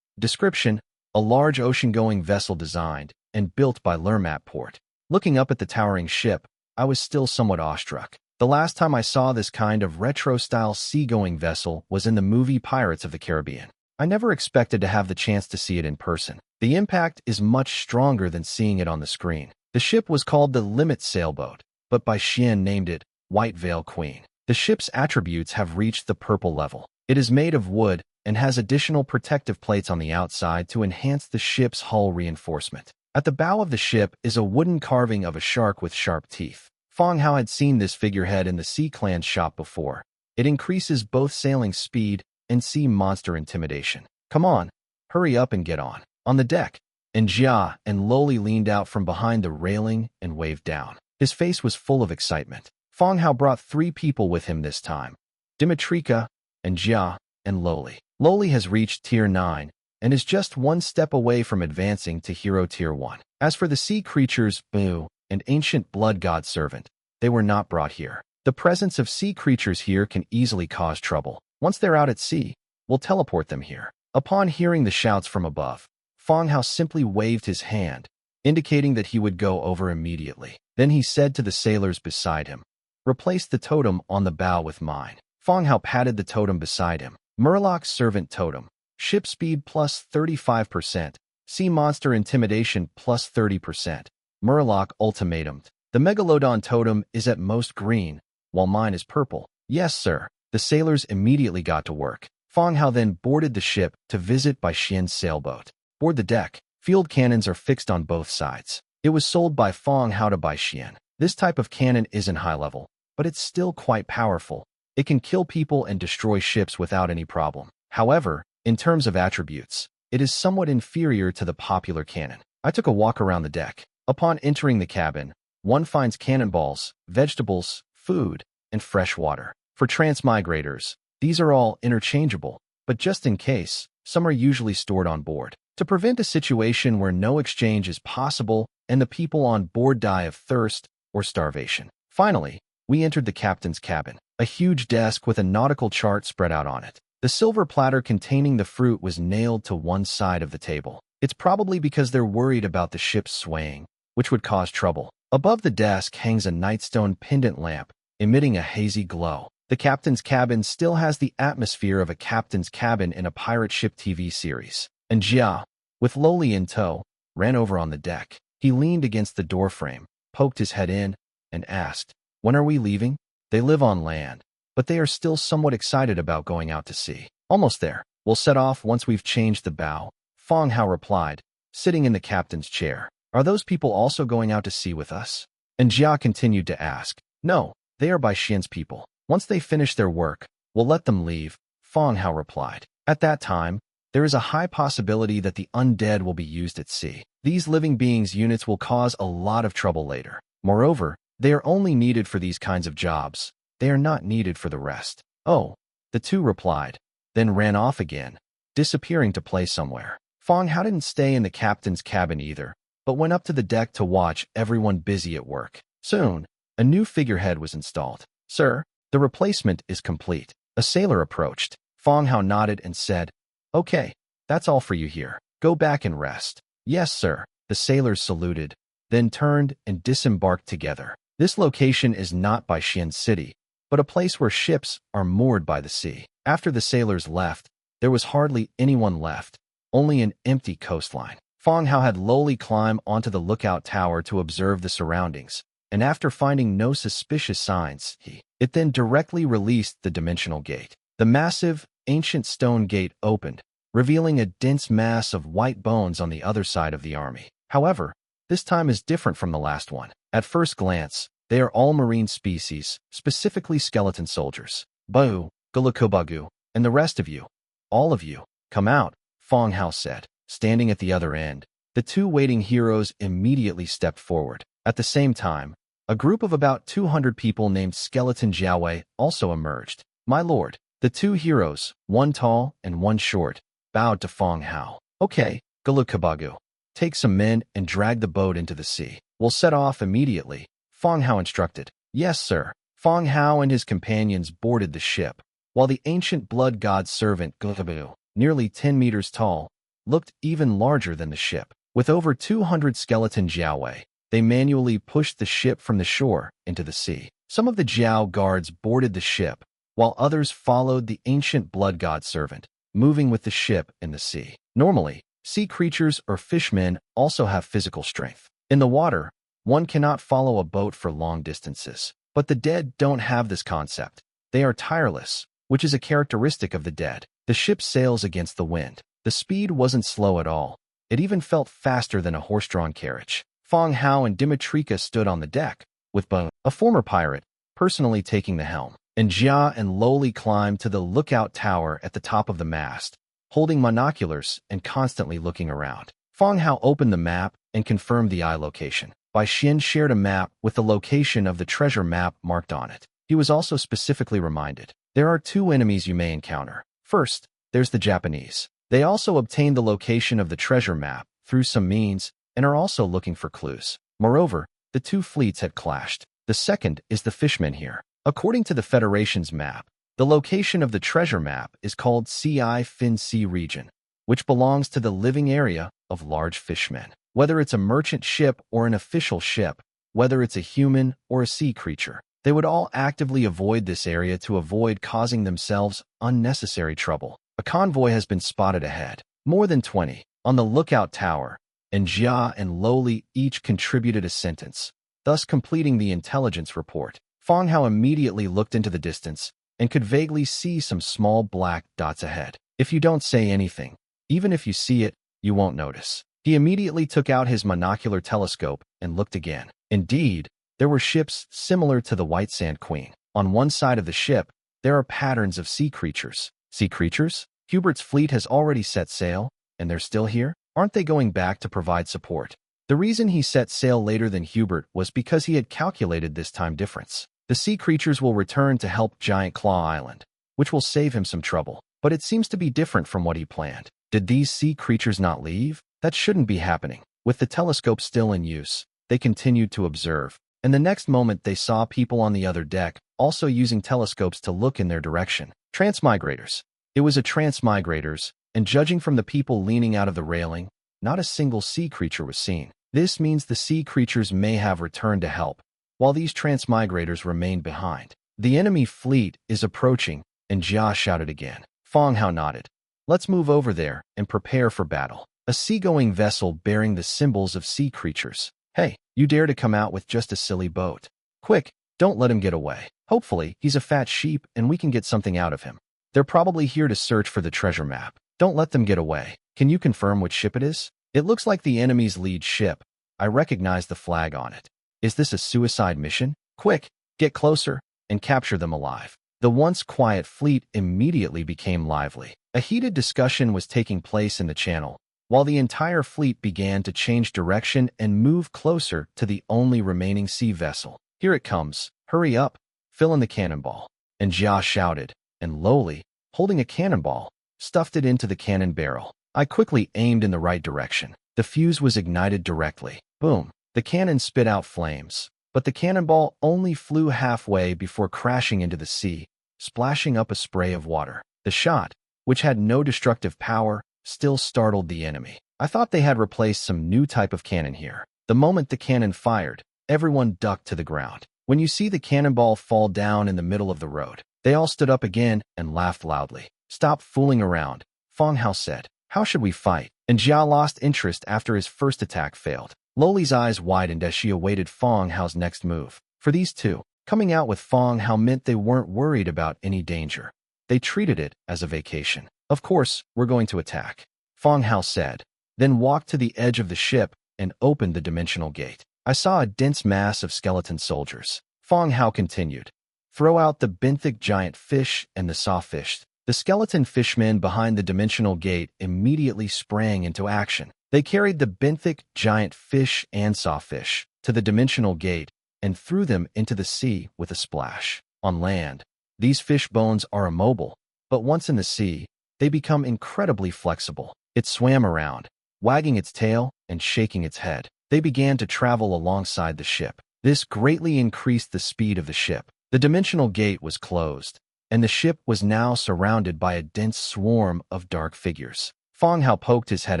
Description: a large ocean-going vessel designed and built by Lermat Port. Looking up at the towering ship, I was still somewhat awestruck. The last time I saw this kind of retro-style seagoing vessel was in the movie Pirates of the Caribbean. I never expected to have the chance to see it in person. The impact is much stronger than seeing it on the screen. The ship was called the Limit Sailboat, but by Xian named it White Veil Queen. The ship's attributes have reached the purple level. It is made of wood and has additional protective plates on the outside to enhance the ship's hull reinforcement. At the bow of the ship is a wooden carving of a shark with sharp teeth. Fang Hao had seen this figurehead in the Sea Clan's shop before. It increases both sailing speed and sea monster intimidation. Come on, hurry up and get on. On the deck, Jia and Loli leaned out from behind the railing and waved down. His face was full of excitement. Fang Hao brought 3 people with him this time: Dimitrika, Jia, and Loli. Loli has reached Tier 9 and is just 1 step away from advancing to Hero Tier 1. As for the sea creatures, Boo and Ancient Blood God Servant, they were not brought here. The presence of sea creatures here can easily cause trouble. Once they're out at sea, we'll teleport them here. Upon hearing the shouts from above, Fang Hao simply waved his hand, indicating that he would go over immediately. Then he said to the sailors beside him, replace the totem on the bow with mine. Fang Hao patted the totem beside him. Murloc's Servant Totem. Ship speed plus 35%. Sea monster intimidation plus 30%. Murloc Ultimatum. The Megalodon totem is at most green, while mine is purple. Yes, sir. The sailors immediately got to work. Fang Hao then boarded the ship to visit by Xian's sailboat. Board the deck. Field cannons are fixed on both sides. It was sold by Fang Hao to Bai Xian. This type of cannon isn't high level, but it's still quite powerful. It can kill people and destroy ships without any problem. However, in terms of attributes, it is somewhat inferior to the popular cannon. I took a walk around the deck. Upon entering the cabin, one finds cannonballs, vegetables, food, and fresh water. For transmigrators, these are all interchangeable, but just in case, some are usually stored on board. To prevent a situation where no exchange is possible and the people on board die of thirst or starvation. Finally, we entered the captain's cabin. A huge desk with a nautical chart spread out on it. The silver platter containing the fruit was nailed to one side of the table. It's probably because they're worried about the ship swaying, which would cause trouble. Above the desk hangs a nightstone pendant lamp, emitting a hazy glow. The captain's cabin still has the atmosphere of a captain's cabin in a pirate ship TV series. And Jia, with Loli in tow, ran over on the deck. He leaned against the doorframe, poked his head in, and asked, when are we leaving? They live on land, but they are still somewhat excited about going out to sea. Almost there. We'll set off once we've changed the bow, Fang Hao replied, sitting in the captain's chair. Are those people also going out to sea with us? And Jia continued to ask. No, they are Bai Xian's people. Once they finish their work, we'll let them leave, Fang Hao replied. At that time, there is a high possibility that the undead will be used at sea. These living beings units will cause a lot of trouble later. Moreover, they are only needed for these kinds of jobs. They are not needed for the rest. Oh, the two replied, then ran off again, disappearing to play somewhere. Fang Hao didn't stay in the captain's cabin either, but went up to the deck to watch everyone busy at work. Soon, a new figurehead was installed. Sir, the replacement is complete. A sailor approached. Fang Hao nodded and said, okay, that's all for you here. Go back and rest. Yes, sir. The sailors saluted, then turned and disembarked together. This location is not Bai Xian City, but a place where ships are moored by the sea. After the sailors left, there was hardly anyone left, only an empty coastline. Fang Hao had Loli climb onto the lookout tower to observe the surroundings, and after finding no suspicious signs, it then directly released the dimensional gate. The massive, ancient stone gate opened, revealing a dense mass of white bones on the other side of the army. However, this time is different from the last one. At first glance, they are all marine species, specifically skeleton soldiers. Bahu, Gulukobagu, and the rest of you, all of you, come out, Fang Hao said. Standing at the other end, the two waiting heroes immediately stepped forward. At the same time, a group of about 200 people named Skeleton Jiaowei also emerged. My lord, the two heroes, one tall and one short, bowed to Fang Hao. Okay, Gulukobagu, take some men and drag the boat into the sea. We'll set off immediately, Fang Hao instructed. Yes, sir. Fang Hao and his companions boarded the ship, while the ancient blood god's servant Gulukobagu, nearly 10 meters tall, looked even larger than the ship. With over 200 skeleton Jiaowei, they manually pushed the ship from the shore into the sea. Some of the Jiao guards boarded the ship, while others followed the ancient blood god servant, moving with the ship in the sea. Normally, sea creatures or fishmen also have physical strength. In the water, one cannot follow a boat for long distances. But the dead don't have this concept. They are tireless, which is a characteristic of the dead. The ship sails against the wind. The speed wasn't slow at all. It even felt faster than a horse-drawn carriage. Fang Hao and Dimitrika stood on the deck, with Bahu, a former pirate, personally taking the helm. And Jia and Loli climbed to the lookout tower at the top of the mast, holding monoculars and constantly looking around. Fang Hao opened the map and confirmed the eye location. Bai Xian shared a map with the location of the treasure map marked on it. He was also specifically reminded, there are two enemies you may encounter. First, there's the Japanese. They also obtained the location of the treasure map through some means and are also looking for clues. Moreover, the two fleets had clashed. The second is the fishmen here. According to the Federation's map, the location of the treasure map is called Ci Fin Sea region, which belongs to the living area of large fishmen. Whether it's a merchant ship or an official ship, whether it's a human or a sea creature, they would all actively avoid this area to avoid causing themselves unnecessary trouble. A convoy has been spotted ahead, more than 20, on the lookout tower, and Jia and Loli each contributed a sentence, thus completing the intelligence report. Fang Hao immediately looked into the distance and could vaguely see some small black dots ahead. If you don't say anything, even if you see it, you won't notice. He immediately took out his monocular telescope and looked again. Indeed, there were ships similar to the White Sand Queen. On one side of the ship, there are patterns of sea creatures. Sea creatures? Hubert's fleet has already set sail, and they're still here? Aren't they going back to provide support? The reason he set sail later than Hubert was because he had calculated this time difference. The sea creatures will return to help Giant Claw Island, which will save him some trouble. But it seems to be different from what he planned. Did these sea creatures not leave? That shouldn't be happening. With the telescope still in use, they continued to observe, and the next moment they saw people on the other deck, also using telescopes to look in their direction. Transmigrators. It was a transmigrators, and judging from the people leaning out of the railing, not a single sea creature was seen. This means the sea creatures may have returned to help, while these transmigrators remained behind. The enemy fleet is approaching, and Jia shouted again. Fang Hao nodded. Let's move over there and prepare for battle. A seagoing vessel bearing the symbols of sea creatures. Hey, you dare to come out with just a silly boat. Quick, don't let him get away. Hopefully, he's a fat sheep and we can get something out of him. They're probably here to search for the treasure map. Don't let them get away. Can you confirm which ship it is? It looks like the enemy's lead ship. I recognize the flag on it. Is this a suicide mission? Quick, get closer and capture them alive. The once quiet fleet immediately became lively. A heated discussion was taking place in the channel, while the entire fleet began to change direction and move closer to the only remaining sea vessel. Here it comes. Hurry up. Fill in the cannonball. And Jia shouted, and Loli, holding a cannonball, stuffed it into the cannon barrel. I quickly aimed in the right direction. The fuse was ignited directly. Boom. The cannon spit out flames, but the cannonball only flew halfway before crashing into the sea, splashing up a spray of water. The shot, which had no destructive power, still startled the enemy. I thought they had replaced some new type of cannon here. The moment the cannon fired, everyone ducked to the ground. When you see the cannonball fall down in the middle of the road, they all stood up again and laughed loudly. Stop fooling around, Fang Hao said. How should we fight? And Jia lost interest after his first attack failed. Loli's eyes widened as she awaited Fang Hao's next move. For these two, coming out with Fang Hao meant they weren't worried about any danger. They treated it as a vacation. Of course, we're going to attack, Fang Hao said, then walked to the edge of the ship and opened the dimensional gate. I saw a dense mass of skeleton soldiers. Fang Hao continued. Throw out the benthic giant fish and the sawfish. The skeleton fishmen behind the dimensional gate immediately sprang into action. They carried the benthic giant fish and sawfish to the dimensional gate and threw them into the sea with a splash. On land, these fish bones are immobile, but once in the sea, they become incredibly flexible. It swam around, wagging its tail and shaking its head. They began to travel alongside the ship. This greatly increased the speed of the ship. The dimensional gate was closed, and the ship was now surrounded by a dense swarm of dark figures. Fang Hao poked his head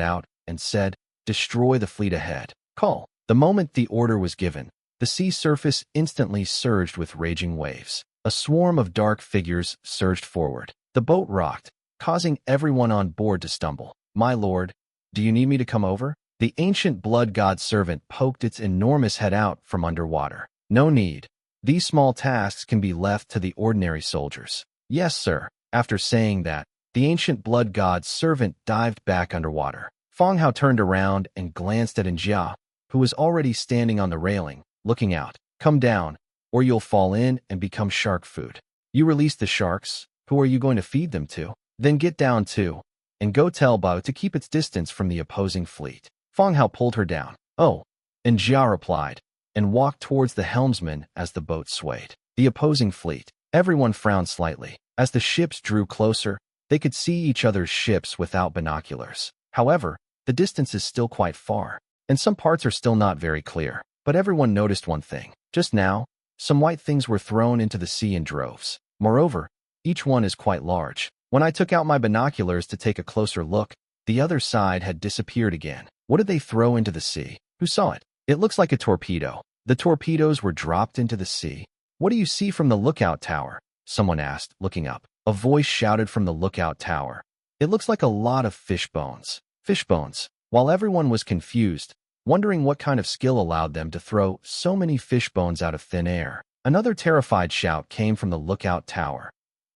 out and said, "Destroy the fleet ahead. Call." The moment the order was given, the sea surface instantly surged with raging waves. A swarm of dark figures surged forward. The boat rocked, causing everyone on board to stumble. "My lord, do you need me to come over?" The ancient blood god servant poked its enormous head out from underwater. "No need. These small tasks can be left to the ordinary soldiers." "Yes, sir." After saying that, the ancient blood god servant dived back underwater. Fang Hao turned around and glanced at Njia, who was already standing on the railing, looking out. "Come down, or you'll fall in and become shark food." "You release the sharks. Who are you going to feed them to?" "Then get down too, and go tell Bao to keep its distance from the opposing fleet." Fang Hao pulled her down. "Oh," Njia replied, and walked towards the helmsman as the boat swayed. The opposing fleet. Everyone frowned slightly. As the ships drew closer, they could see each other's ships without binoculars. However, the distance is still quite far, and some parts are still not very clear. But everyone noticed one thing. Just now, some white things were thrown into the sea in droves. Moreover, each one is quite large. When I took out my binoculars to take a closer look, the other side had disappeared again. What did they throw into the sea? Who saw it? It looks like a torpedo. The torpedoes were dropped into the sea. What do you see from the lookout tower? Someone asked, looking up. A voice shouted from the lookout tower. It looks like a lot of fish bones. Fish bones. While everyone was confused, wondering what kind of skill allowed them to throw so many fish bones out of thin air, another terrified shout came from the lookout tower.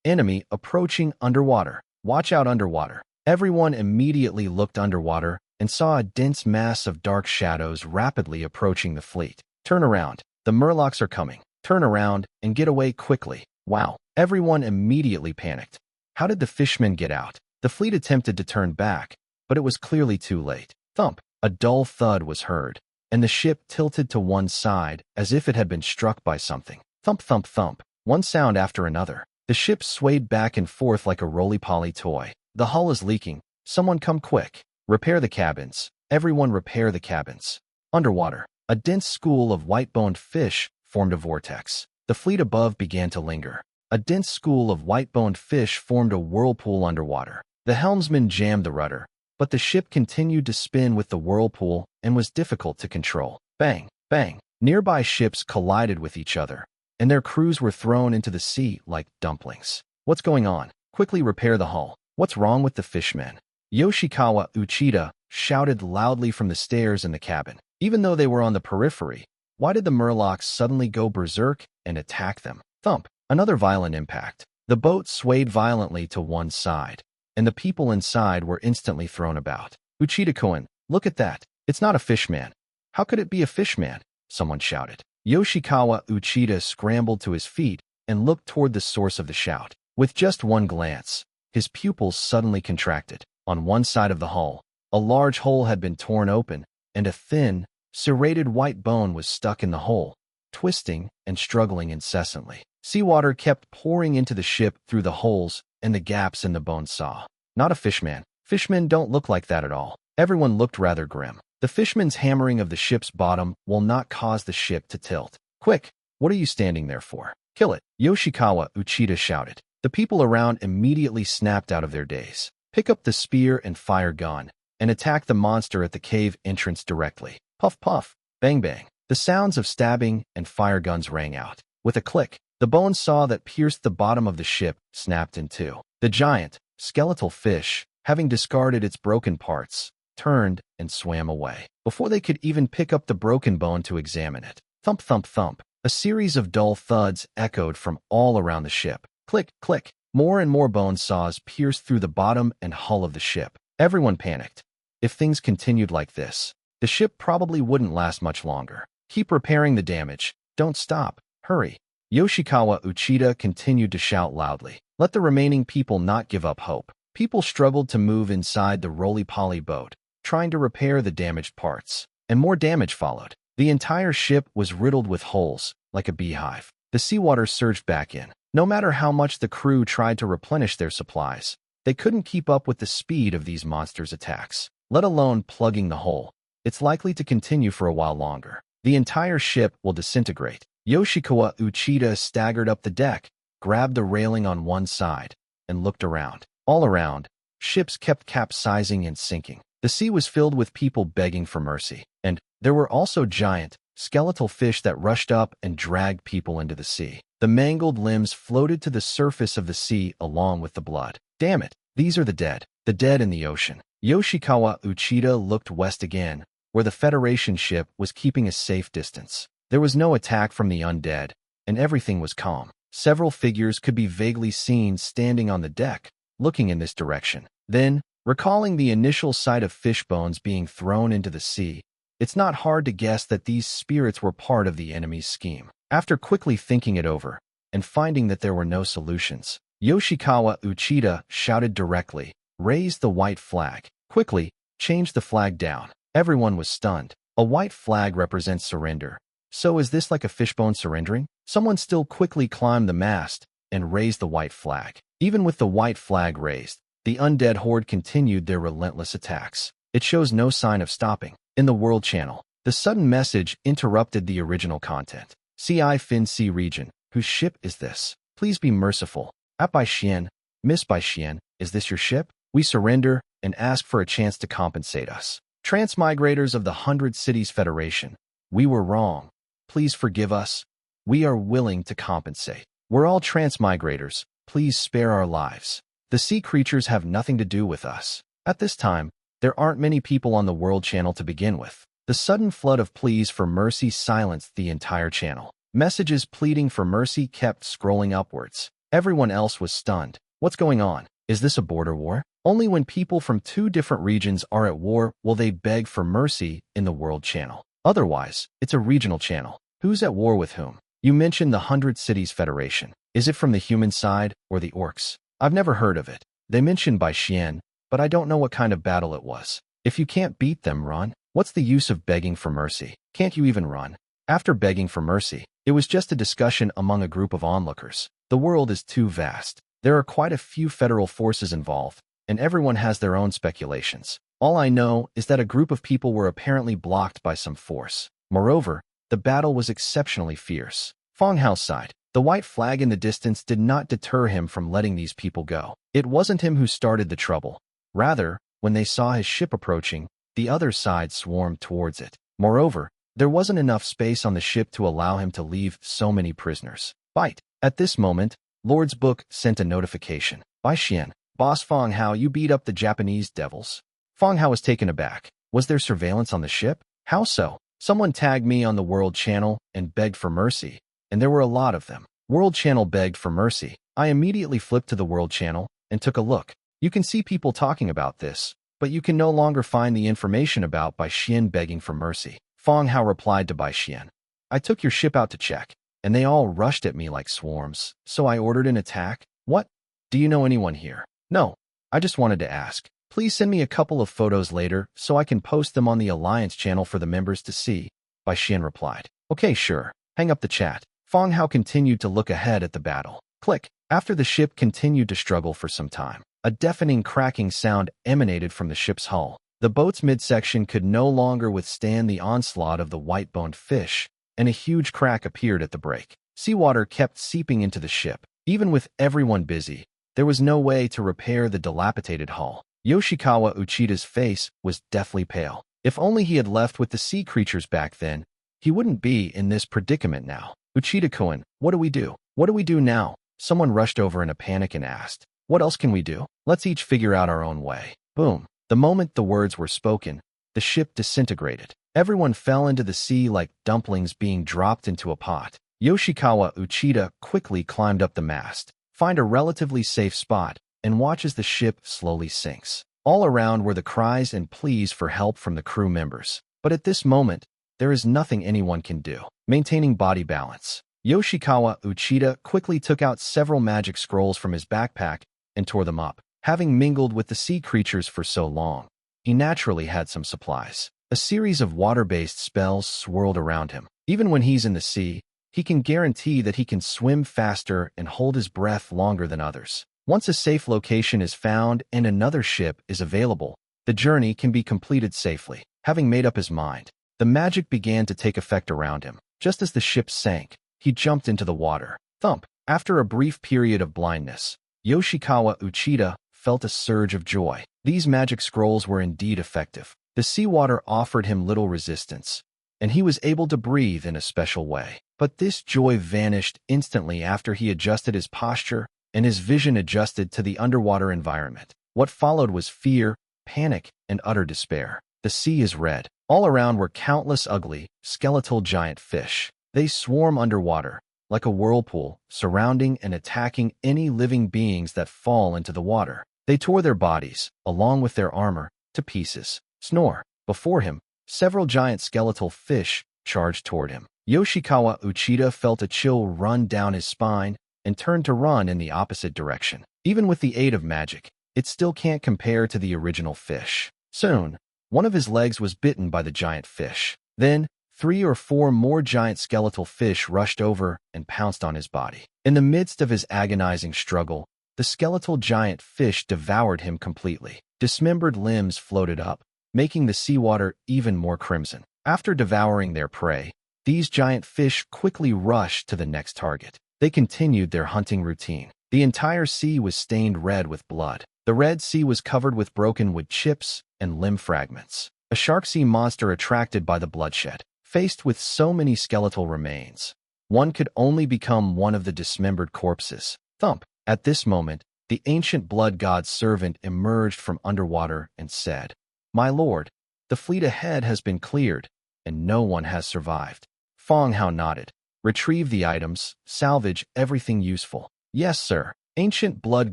Enemy approaching underwater. Watch out underwater. Everyone immediately looked underwater and saw a dense mass of dark shadows rapidly approaching the fleet. "Turn around. The Murlocs are coming. Turn around and get away quickly." Wow. Everyone immediately panicked. How did the fishmen get out? The fleet attempted to turn back, but it was clearly too late. Thump. A dull thud was heard, and the ship tilted to one side as if it had been struck by something. Thump, thump, thump. One sound after another. The ship swayed back and forth like a roly-poly toy. "The hull is leaking. Someone come quick. Repair the cabins. Everyone repair the cabins." Underwater, a dense school of white-boned fish formed a vortex. The fleet above began to linger. A dense school of white-boned fish formed a whirlpool underwater. The helmsman jammed the rudder, but the ship continued to spin with the whirlpool and was difficult to control. Bang, bang. Nearby ships collided with each other, and their crews were thrown into the sea like dumplings. "What's going on? Quickly repair the hull. What's wrong with the fishmen?" Yoshikawa Uchida shouted loudly from the stairs in the cabin. Even though they were on the periphery, why did the Murlocs suddenly go berserk and attack them? Thump. Another violent impact. The boat swayed violently to one side, and the people inside were instantly thrown about. "Uchida-kun, look at that. It's not a fishman." "How could it be a fishman?" someone shouted. Yoshikawa Uchida scrambled to his feet and looked toward the source of the shout. With just one glance, his pupils suddenly contracted. On one side of the hull, a large hole had been torn open, and a thin, serrated white bone was stuck in the hole, twisting and struggling incessantly. Seawater kept pouring into the ship through the holes and the gaps in the bone saw. Not a fishman. Fishmen don't look like that at all. Everyone looked rather grim. The fishman's hammering of the ship's bottom will not cause the ship to tilt. "Quick, what are you standing there for? Kill it," Yoshikawa Uchida shouted. The people around immediately snapped out of their daze. "Pick up the spear and fire gun, and attack the monster at the cave entrance directly." Puff, puff, bang, bang. The sounds of stabbing and fire guns rang out. With a click, the bone saw that pierced the bottom of the ship snapped in two. The giant, skeletal fish, having discarded its broken parts, turned and swam away. Before they could even pick up the broken bone to examine it, thump, thump, thump, a series of dull thuds echoed from all around the ship. Click, click. More and more bone saws pierced through the bottom and hull of the ship. Everyone panicked. If things continued like this, the ship probably wouldn't last much longer. Keep repairing the damage. Don't stop. Hurry. Yoshikawa Uchida continued to shout loudly. Let the remaining people not give up hope. People struggled to move inside the roly-poly boat, trying to repair the damaged parts. And more damage followed. The entire ship was riddled with holes, like a beehive. The seawater surged back in. No matter how much the crew tried to replenish their supplies, they couldn't keep up with the speed of these monsters' attacks, let alone plugging the hole. It's likely to continue for a while longer. The entire ship will disintegrate. Yoshikawa Uchida staggered up the deck, grabbed the railing on one side, and looked around. All around, ships kept capsizing and sinking. The sea was filled with people begging for mercy, and there were also giant, skeletal fish that rushed up and dragged people into the sea. The mangled limbs floated to the surface of the sea along with the blood. Damn it, these are the dead in the ocean. Yoshikawa Uchida looked west again, where the Federation ship was keeping a safe distance. There was no attack from the undead, and everything was calm. Several figures could be vaguely seen standing on the deck, looking in this direction. Then, recalling the initial sight of fish bones being thrown into the sea, it's not hard to guess that these spirits were part of the enemy's scheme. After quickly thinking it over, and finding that there were no solutions, Yoshikawa Uchida shouted directly, "Raise the white flag." Quickly, change the flag down. Everyone was stunned. A white flag represents surrender. So is this like a fishbone surrendering? Someone still quickly climbed the mast and raised the white flag. Even with the white flag raised, the undead horde continued their relentless attacks. It shows no sign of stopping. In the World Channel, the sudden message interrupted the original content. CI Fin Sea region, whose ship is this? Please be merciful. At Bai Xian, Miss Bai Xian, is this your ship? We surrender and ask for a chance to compensate us. Transmigrators of the 100 Cities Federation, we were wrong. Please forgive us. We are willing to compensate. We're all transmigrators. Please spare our lives. The sea creatures have nothing to do with us. At this time, there aren't many people on the World Channel to begin with. The sudden flood of pleas for mercy silenced the entire channel. Messages pleading for mercy kept scrolling upwards. Everyone else was stunned. What's going on? Is this a border war? Only when people from two different regions are at war will they beg for mercy in the World Channel. Otherwise, it's a regional channel. Who's at war with whom? You mentioned the 100 Cities Federation. Is it from the human side or the orcs? I've never heard of it. They mentioned Bai Xian, but I don't know what kind of battle it was. If you can't beat them, run. What's the use of begging for mercy? Can't you even run? After begging for mercy, it was just a discussion among a group of onlookers. The world is too vast. There are quite a few federal forces involved, and everyone has their own speculations. All I know is that a group of people were apparently blocked by some force. Moreover, the battle was exceptionally fierce. Fang Hao sighed. The white flag in the distance did not deter him from letting these people go. It wasn't him who started the trouble. Rather, when they saw his ship approaching, the other side swarmed towards it. Moreover, there wasn't enough space on the ship to allow him to leave so many prisoners. Fight! At this moment, Lord's Book sent a notification. Bai Xian, Boss Fang Hao, you beat up the Japanese devils. Fang Hao was taken aback. Was there surveillance on the ship? How so? Someone tagged me on the World Channel and begged for mercy, and there were a lot of them. World Channel begged for mercy. I immediately flipped to the World Channel and took a look. You can see people talking about this, but you can no longer find the information about Bai Xian begging for mercy. Fang Hao replied to Bai Xian. I took your ship out to check, and they all rushed at me like swarms, so I ordered an attack. What? Do you know anyone here? No. I just wanted to ask. Please send me a couple of photos later so I can post them on the Alliance channel for the members to see. Bai Xian replied. Okay, sure. Hang up the chat. Fang Hao continued to look ahead at the battle. Click. After the ship continued to struggle for some time, a deafening cracking sound emanated from the ship's hull. The boat's midsection could no longer withstand the onslaught of the white-boned fish, and a huge crack appeared at the break. Seawater kept seeping into the ship. Even with everyone busy, there was no way to repair the dilapidated hull. Yoshikawa Uchida's face was deathly pale. If only he had left with the sea creatures back then, he wouldn't be in this predicament now. Uchida-kun, what do we do? What do we do now? Someone rushed over in a panic and asked. What else can we do? Let's each figure out our own way. Boom. The moment the words were spoken, the ship disintegrated. Everyone fell into the sea like dumplings being dropped into a pot. Yoshikawa Uchida quickly climbed up the mast. find a relatively safe spot, and watch as the ship slowly sinks. All around were the cries and pleas for help from the crew members. But at this moment, there is nothing anyone can do. Maintaining body balance. Yoshikawa Uchida quickly took out several magic scrolls from his backpack and tore them up. Having mingled with the sea creatures for so long, he naturally had some supplies. A series of water-based spells swirled around him. Even when he's in the sea, he can guarantee that he can swim faster and hold his breath longer than others. Once a safe location is found and another ship is available, the journey can be completed safely. Having made up his mind, the magic began to take effect around him. Just as the ship sank, he jumped into the water. Thump! After a brief period of blindness, Yoshikawa Uchida felt a surge of joy. These magic scrolls were indeed effective. The seawater offered him little resistance, and he was able to breathe in a special way. But this joy vanished instantly after he adjusted his posture and his vision adjusted to the underwater environment. What followed was fear, panic, and utter despair. The sea is red. All around were countless ugly, skeletal giant fish. They swarm underwater, like a whirlpool, surrounding and attacking any living beings that fall into the water. They tore their bodies, along with their armor, to pieces. Snore! Before him, several giant skeletal fish charged toward him. Yoshikawa Uchida felt a chill run down his spine and turned to run in the opposite direction. Even with the aid of magic, it still can't compare to the original fish. Soon, one of his legs was bitten by the giant fish. Then, 3 or 4 more giant skeletal fish rushed over and pounced on his body. In the midst of his agonizing struggle, the skeletal giant fish devoured him completely. Dismembered limbs floated up, making the seawater even more crimson. After devouring their prey, these giant fish quickly rushed to the next target. They continued their hunting routine. The entire sea was stained red with blood. The Red Sea was covered with broken wood chips and limb fragments. A shark sea monster attracted by the bloodshed. Faced with so many skeletal remains, one could only become one of the dismembered corpses. Thump! At this moment, the ancient blood god's servant emerged from underwater and said, "My lord, the fleet ahead has been cleared, and no one has survived." Fang Hao nodded. "Retrieve the items, salvage everything useful." "Yes, sir." Ancient blood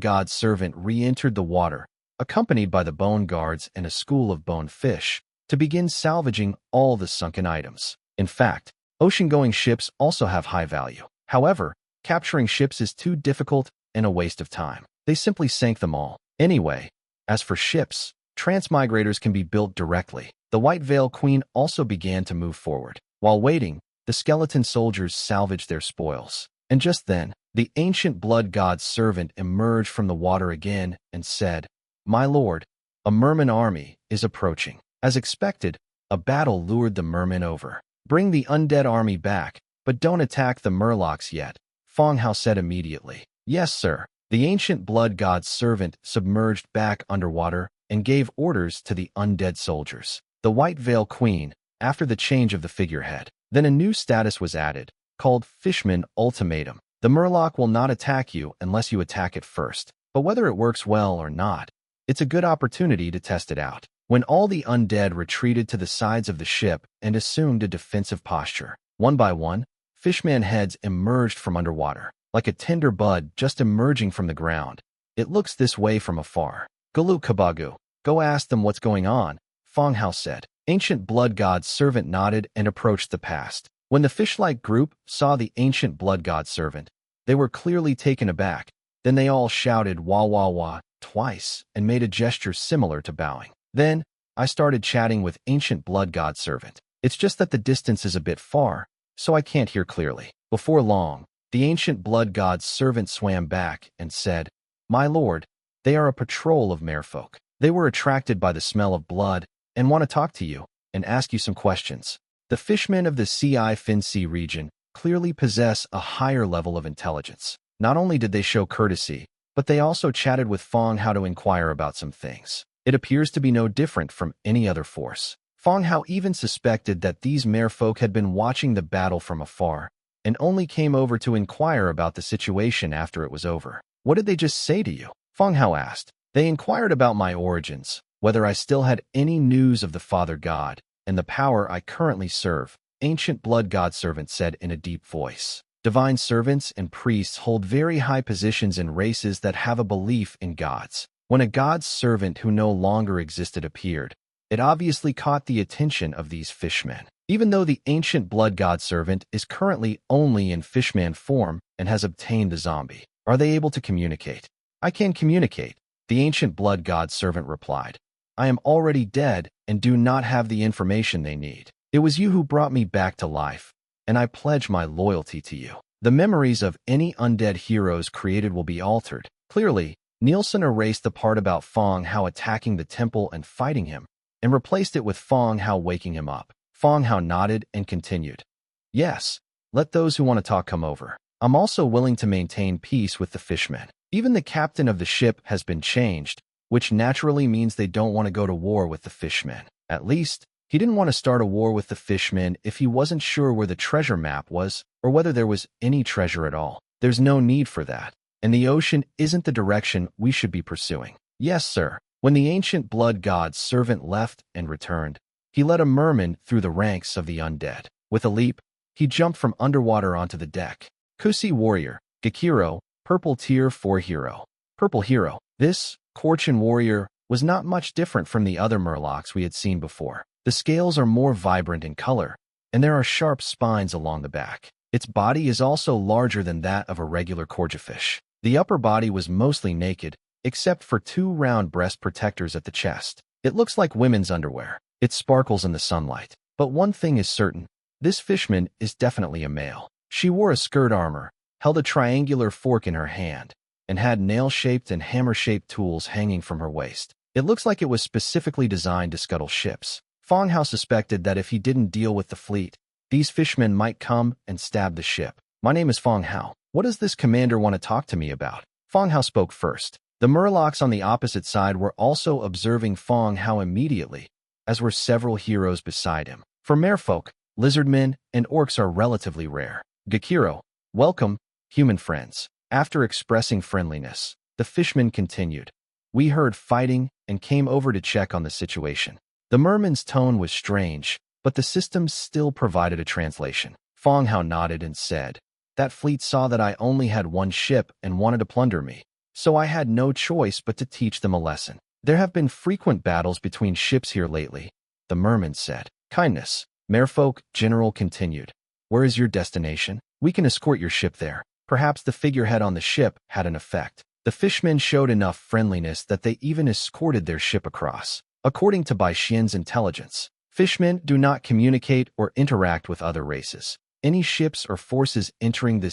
god's servant re-entered the water, accompanied by the bone guards and a school of bone fish, to begin salvaging all the sunken items. In fact, ocean-going ships also have high value. However, capturing ships is too difficult and a waste of time. They simply sank them all. Anyway, as for ships, transmigrators can be built directly. The White Veil Queen also began to move forward. While waiting, the skeleton soldiers salvaged their spoils. And just then, the ancient blood god's servant emerged from the water again and said, "My lord, a merman army is approaching." As expected, a battle lured the mermen over. "Bring the undead army back, but don't attack the murlocs yet," Fang Hao said immediately. "Yes, sir." The ancient blood god's servant submerged back underwater and gave orders to the undead soldiers. The White Veil Queen, after the change of the figurehead. Then a new status was added, called Fishman Ultimatum. The murloc will not attack you unless you attack it first. But whether it works well or not, it's a good opportunity to test it out. When all the undead retreated to the sides of the ship and assumed a defensive posture, one by one, fishman heads emerged from underwater, like a tender bud just emerging from the ground. "It looks this way from afar." "Galu Kabagu, go ask them what's going on," Fang Hao said. Ancient blood god's servant nodded and approached the past. When the fish-like group saw the ancient blood god's servant, they were clearly taken aback. Then they all shouted "wah wah wah" twice and made a gesture similar to bowing. Then, I started chatting with ancient blood god servant. It's just that the distance is a bit far, so I can't hear clearly. Before long, the ancient blood god's servant swam back and said, "My lord, they are a patrol of merfolk. They were attracted by the smell of blood and want to talk to you and ask you some questions." The fishmen of the Ci Fin-Sea region clearly possess a higher level of intelligence. Not only did they show courtesy, but they also chatted with Fang Hao to inquire about some things. It appears to be no different from any other force. Fang Hao even suspected that these merfolk had been watching the battle from afar and only came over to inquire about the situation after it was over. "What did they just say to you?" Fang Hao asked. "They inquired about my origins, whether I still had any news of the Father God, and the power I currently serve," ancient blood god servant said in a deep voice. Divine servants and priests hold very high positions in races that have a belief in gods. When a god's servant who no longer existed appeared, it obviously caught the attention of these fishmen. Even though the ancient blood god servant is currently only in fishman form and has obtained the zombie, are they able to communicate? I can communicate, the ancient blood god servant replied. I am already dead and do not have the information they need. It was you who brought me back to life, and I pledge my loyalty to you. The memories of any undead heroes created will be altered. Clearly, Nielsen erased the part about Fang Hao attacking the temple and fighting him, and replaced it with Fang Hao waking him up. Fang Hao nodded and continued. Yes, let those who want to talk come over. I'm also willing to maintain peace with the fishmen. Even the captain of the ship has been changed, which naturally means they don't want to go to war with the fishmen. At least, he didn't want to start a war with the fishmen if he wasn't sure where the treasure map was or whether there was any treasure at all. There's no need for that, and the ocean isn't the direction we should be pursuing. Yes, sir. When the ancient blood god's servant left and returned, he led a merman through the ranks of the undead. With a leap, he jumped from underwater onto the deck. Kusi warrior, Gakiro, purple tier 4 hero. Purple hero. This, Korchin warrior, was not much different from the other murlocs we had seen before. The scales are more vibrant in color, and there are sharp spines along the back. Its body is also larger than that of a regular corjafish. The upper body was mostly naked, except for 2 round breast protectors at the chest. It looks like women's underwear. It sparkles in the sunlight. But one thing is certain, this fishman is definitely a male. She wore a skirt armor, held a triangular fork in her hand, and had nail-shaped and hammer-shaped tools hanging from her waist. It looks like it was specifically designed to scuttle ships. Fang Hao suspected that if he didn't deal with the fleet, these fishmen might come and stab the ship. My name is Fang Hao. What does this commander want to talk to me about? Fang Hao spoke first. The murlocs on the opposite side were also observing Fang Hao immediately, as were several heroes beside him. For merfolk, lizardmen and orcs are relatively rare. Gakiro, welcome, human friends. After expressing friendliness, the fishman continued. We heard fighting and came over to check on the situation. The merman's tone was strange, but the system still provided a translation. Fang Hao nodded and said, that fleet saw that I only had one ship and wanted to plunder me, so I had no choice but to teach them a lesson. There have been frequent battles between ships here lately, the merman said. Kindness. Merfolk General continued. Where is your destination? We can escort your ship there. Perhaps the figurehead on the ship had an effect. The fishmen showed enough friendliness that they even escorted their ship across. According to Bai Xian's intelligence, fishmen do not communicate or interact with other races. Any ships or forces entering the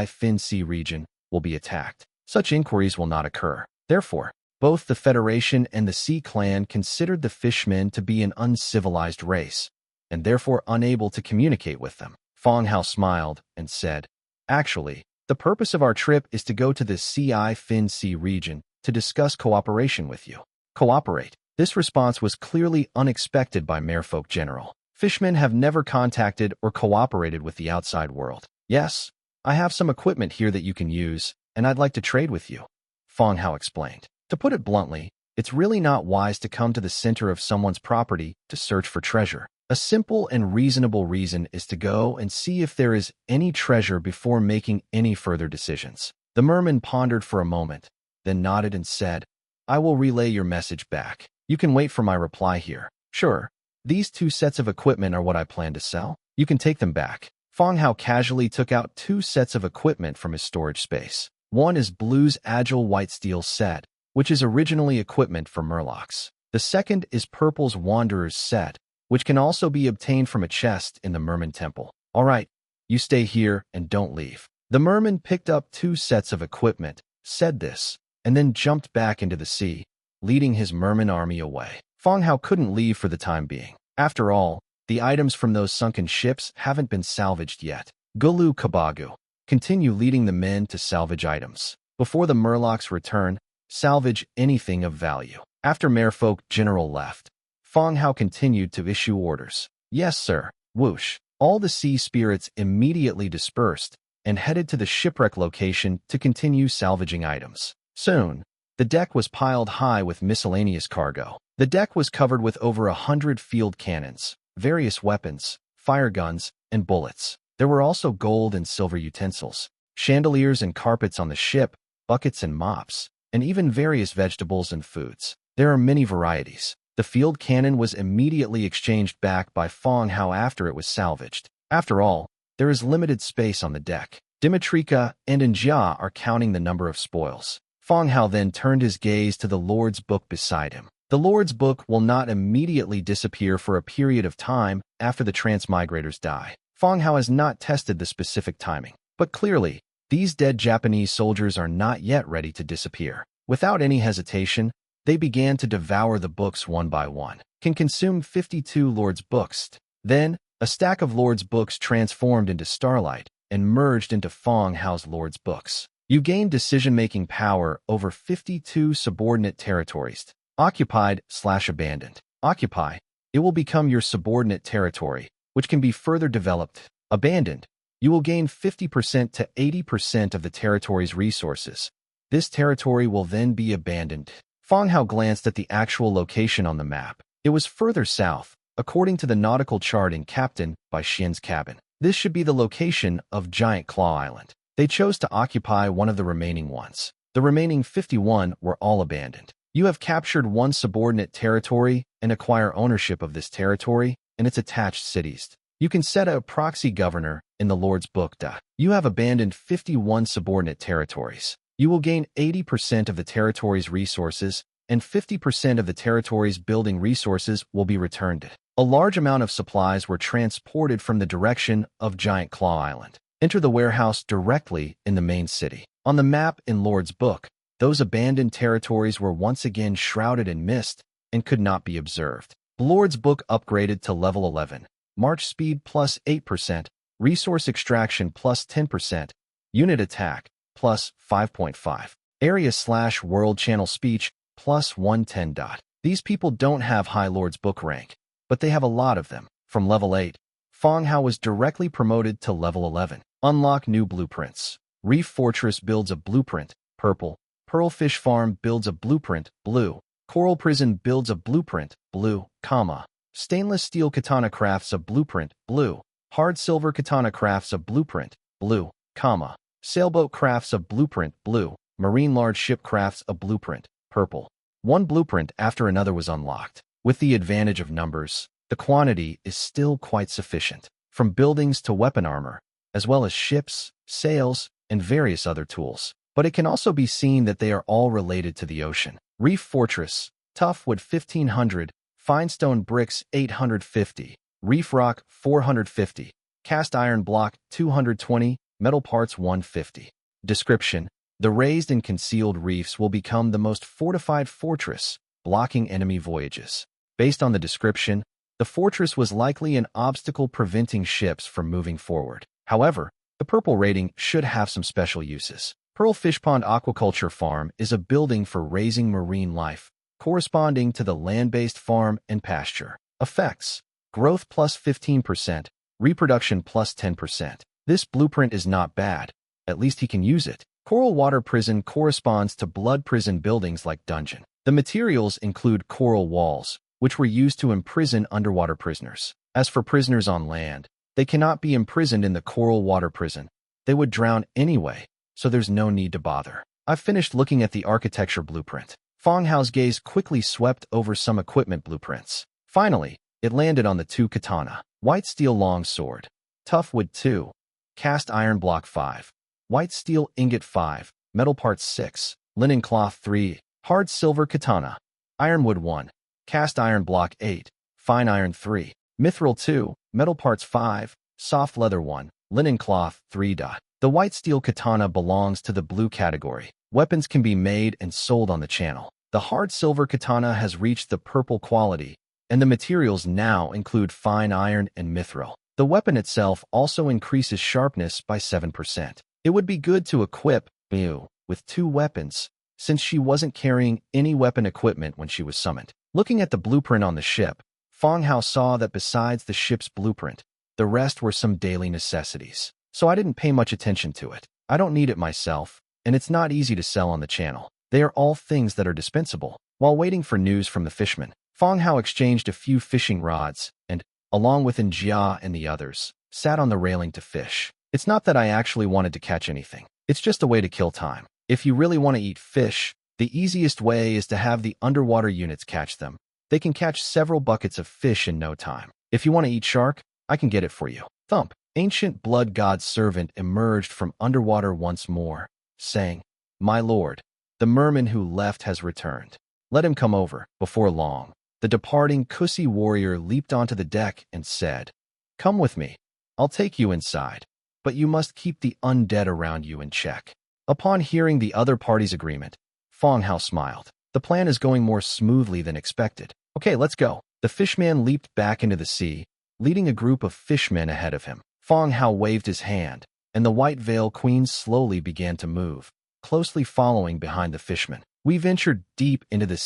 Fin Sea region will be attacked. Such inquiries will not occur. Therefore, both the Federation and the Sea Clan considered the fishmen to be an uncivilized race, and therefore unable to communicate with them. Fang Hao smiled and said, actually, the purpose of our trip is to go to the Fin Sea region to discuss cooperation with you. Cooperate. This response was clearly unexpected by Merfolk General. Fishmen have never contacted or cooperated with the outside world. Yes, I have some equipment here that you can use, and I'd like to trade with you, Fang Hao explained. To put it bluntly, it's really not wise to come to the center of someone's property to search for treasure. A simple and reasonable reason is to go and see if there is any treasure before making any further decisions. The merman pondered for a moment, then nodded and said, I will relay your message back. You can wait for my reply here. Sure. These 2 sets of equipment are what I plan to sell. You can take them back. Fang Hao casually took out 2 sets of equipment from his storage space. One is Blue's Agile White Steel set, which is originally equipment for murlocs. The second is Purple's Wanderer's set, which can also be obtained from a chest in the Merman Temple. All right, you stay here and don't leave. The merman picked up 2 sets of equipment, said this, and then jumped back into the sea, leading his merman army away. Fang Hao couldn't leave for the time being. After all, the items from those sunken ships haven't been salvaged yet. Gulu Kabagu. Continue leading the men to salvage items. Before the murlocs return, salvage anything of value. After Merfolk General left, Fang Hao continued to issue orders. Yes, sir. Whoosh. All the sea spirits immediately dispersed and headed to the shipwreck location to continue salvaging items. Soon, the deck was piled high with miscellaneous cargo. The deck was covered with over 100 field cannons, various weapons, fire guns, and bullets. There were also gold and silver utensils, chandeliers and carpets on the ship, buckets and mops, and even various vegetables and foods. There are many varieties. The field cannon was immediately exchanged back by Fang Hao after it was salvaged. After all, there is limited space on the deck. Dimitrika and Njia are counting the number of spoils. Fang Hao then turned his gaze to the Lord's book beside him. The Lord's book will not immediately disappear for a period of time after the transmigrators die. Fang Hao has not tested the specific timing, but clearly, these dead Japanese soldiers are not yet ready to disappear. Without any hesitation, they began to devour the books one by one. Can consume 52 Lord's books. Then, a stack of Lord's books transformed into starlight and merged into Fang Hao's Lord's books. You gain decision-making power over 52 subordinate territories. Occupied/abandoned. Occupy. It will become your subordinate territory, which can be further developed. Abandoned. You will gain 50% to 80% of the territory's resources. This territory will then be abandoned. Fang Hao glanced at the actual location on the map. It was further south, according to the nautical chart in Captain by Xian's cabin. This should be the location of Giant Claw Island. They chose to occupy one of the remaining ones. The remaining 51 were all abandoned. You have captured one subordinate territory and acquire ownership of this territory and its attached cities. You can set a proxy governor in the Lord's book. You have abandoned 51 subordinate territories. You will gain 80% of the territory's resources, and 50% of the territory's building resources will be returned. A large amount of supplies were transported from the direction of Giant Claw Island. Enter the warehouse directly in the main city. On the map in Lord's book, those abandoned territories were once again shrouded in mist and could not be observed. Lord's book upgraded to level 11. March speed plus 8%, resource extraction plus 10%, unit attack plus 5.5, area/world channel speech plus 110. These people don't have high Lord's book rank, but they have a lot of them. From level 8, Fang Hao was directly promoted to level 11. Unlock new blueprints. Reef Fortress builds a blueprint, purple. Pearlfish Farm builds a blueprint, blue. Coral Prison builds a blueprint, blue, comma. Stainless Steel Katana crafts a blueprint, blue. Hard Silver Katana crafts a blueprint, blue, comma. Sailboat crafts a blueprint, blue. Marine Large Ship crafts a blueprint, purple. One blueprint after another was unlocked. With the advantage of numbers, the quantity is still quite sufficient. From buildings to weapon armor, as well as ships, sails, and various other tools. But it can also be seen that they are all related to the ocean. Reef Fortress, Tough Wood 1500, Fine Stone Bricks 850, Reef Rock 450, Cast Iron Block 220, Metal Parts 150. Description: the raised and concealed reefs will become the most fortified fortress, blocking enemy voyages. Based on the description, the fortress was likely an obstacle preventing ships from moving forward. However, the purple rating should have some special uses. Pearl Fish Pond Aquaculture Farm is a building for raising marine life, corresponding to the land-based farm and pasture. Effects: growth plus 15%, reproduction plus 10%. This blueprint is not bad. At least he can use it. Coral Water Prison corresponds to blood prison buildings like dungeon. The materials include coral walls, which were used to imprison underwater prisoners. As for prisoners on land, they cannot be imprisoned in the Coral Water Prison. They would drown anyway, so there's no need to bother. I've finished looking at the architecture blueprint. Fang Hao's gaze quickly swept over some equipment blueprints. Finally, it landed on the 2 katana. White steel long sword. Tough wood 2. Cast iron block 5. White steel ingot 5. Metal parts 6. Linen cloth 3. Hard silver katana. Ironwood 1. Cast iron block 8. Fine iron 3. Mithril 2. Metal parts 5. Soft leather 1. Linen cloth 3. The white steel katana belongs to the blue category. Weapons can be made and sold on the channel. The hard silver katana has reached the purple quality, and the materials now include fine iron and mithril. The weapon itself also increases sharpness by 7%. It would be good to equip Miu with 2 weapons, since she wasn't carrying any weapon equipment when she was summoned. Looking at the blueprint on the ship, Fang Hao saw that besides the ship's blueprint, the rest were some daily necessities. So I didn't pay much attention to it. I don't need it myself, and it's not easy to sell on the channel. They are all things that are dispensable. While waiting for news from the fishermen, Fang Hao exchanged a few fishing rods and, along with Njia and the others, sat on the railing to fish. It's not that I actually wanted to catch anything. It's just a way to kill time. If you really want to eat fish, the easiest way is to have the underwater units catch them. They can catch several buckets of fish in no time. If you want to eat shark, I can get it for you. Thump. Ancient blood god's servant emerged from underwater once more, saying, "My lord, the merman who left has returned. Let him come over." Before long, the departing Kusi warrior leaped onto the deck and said, "Come with me. I'll take you inside, but you must keep the undead around you in check." Upon hearing the other party's agreement, Fang Hao smiled. The plan is going more smoothly than expected. Okay, let's go. The fishman leaped back into the sea, leading a group of fishmen ahead of him. Fang Hao waved his hand, and the White Veil Queen slowly began to move, closely following behind the fishmen. We ventured deep into the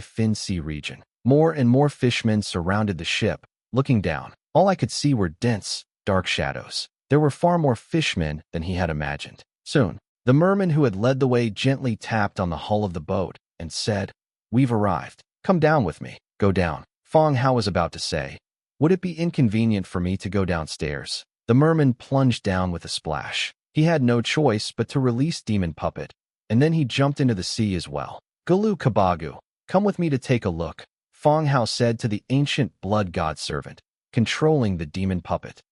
Fin Sea region. More and more fishmen surrounded the ship, looking down. All I could see were dense, dark shadows. There were far more fishmen than he had imagined. Soon, the merman who had led the way gently tapped on the hull of the boat and said, "We've arrived. Come down with me." Go down. Fang Hao was about to say, "Would it be inconvenient for me to go downstairs?" The merman plunged down with a splash. He had no choice but to release Demon Puppet, and then he jumped into the sea as well. "Gulu Kabagu, come with me to take a look," Fang Hao said to the ancient blood god servant, controlling the Demon Puppet.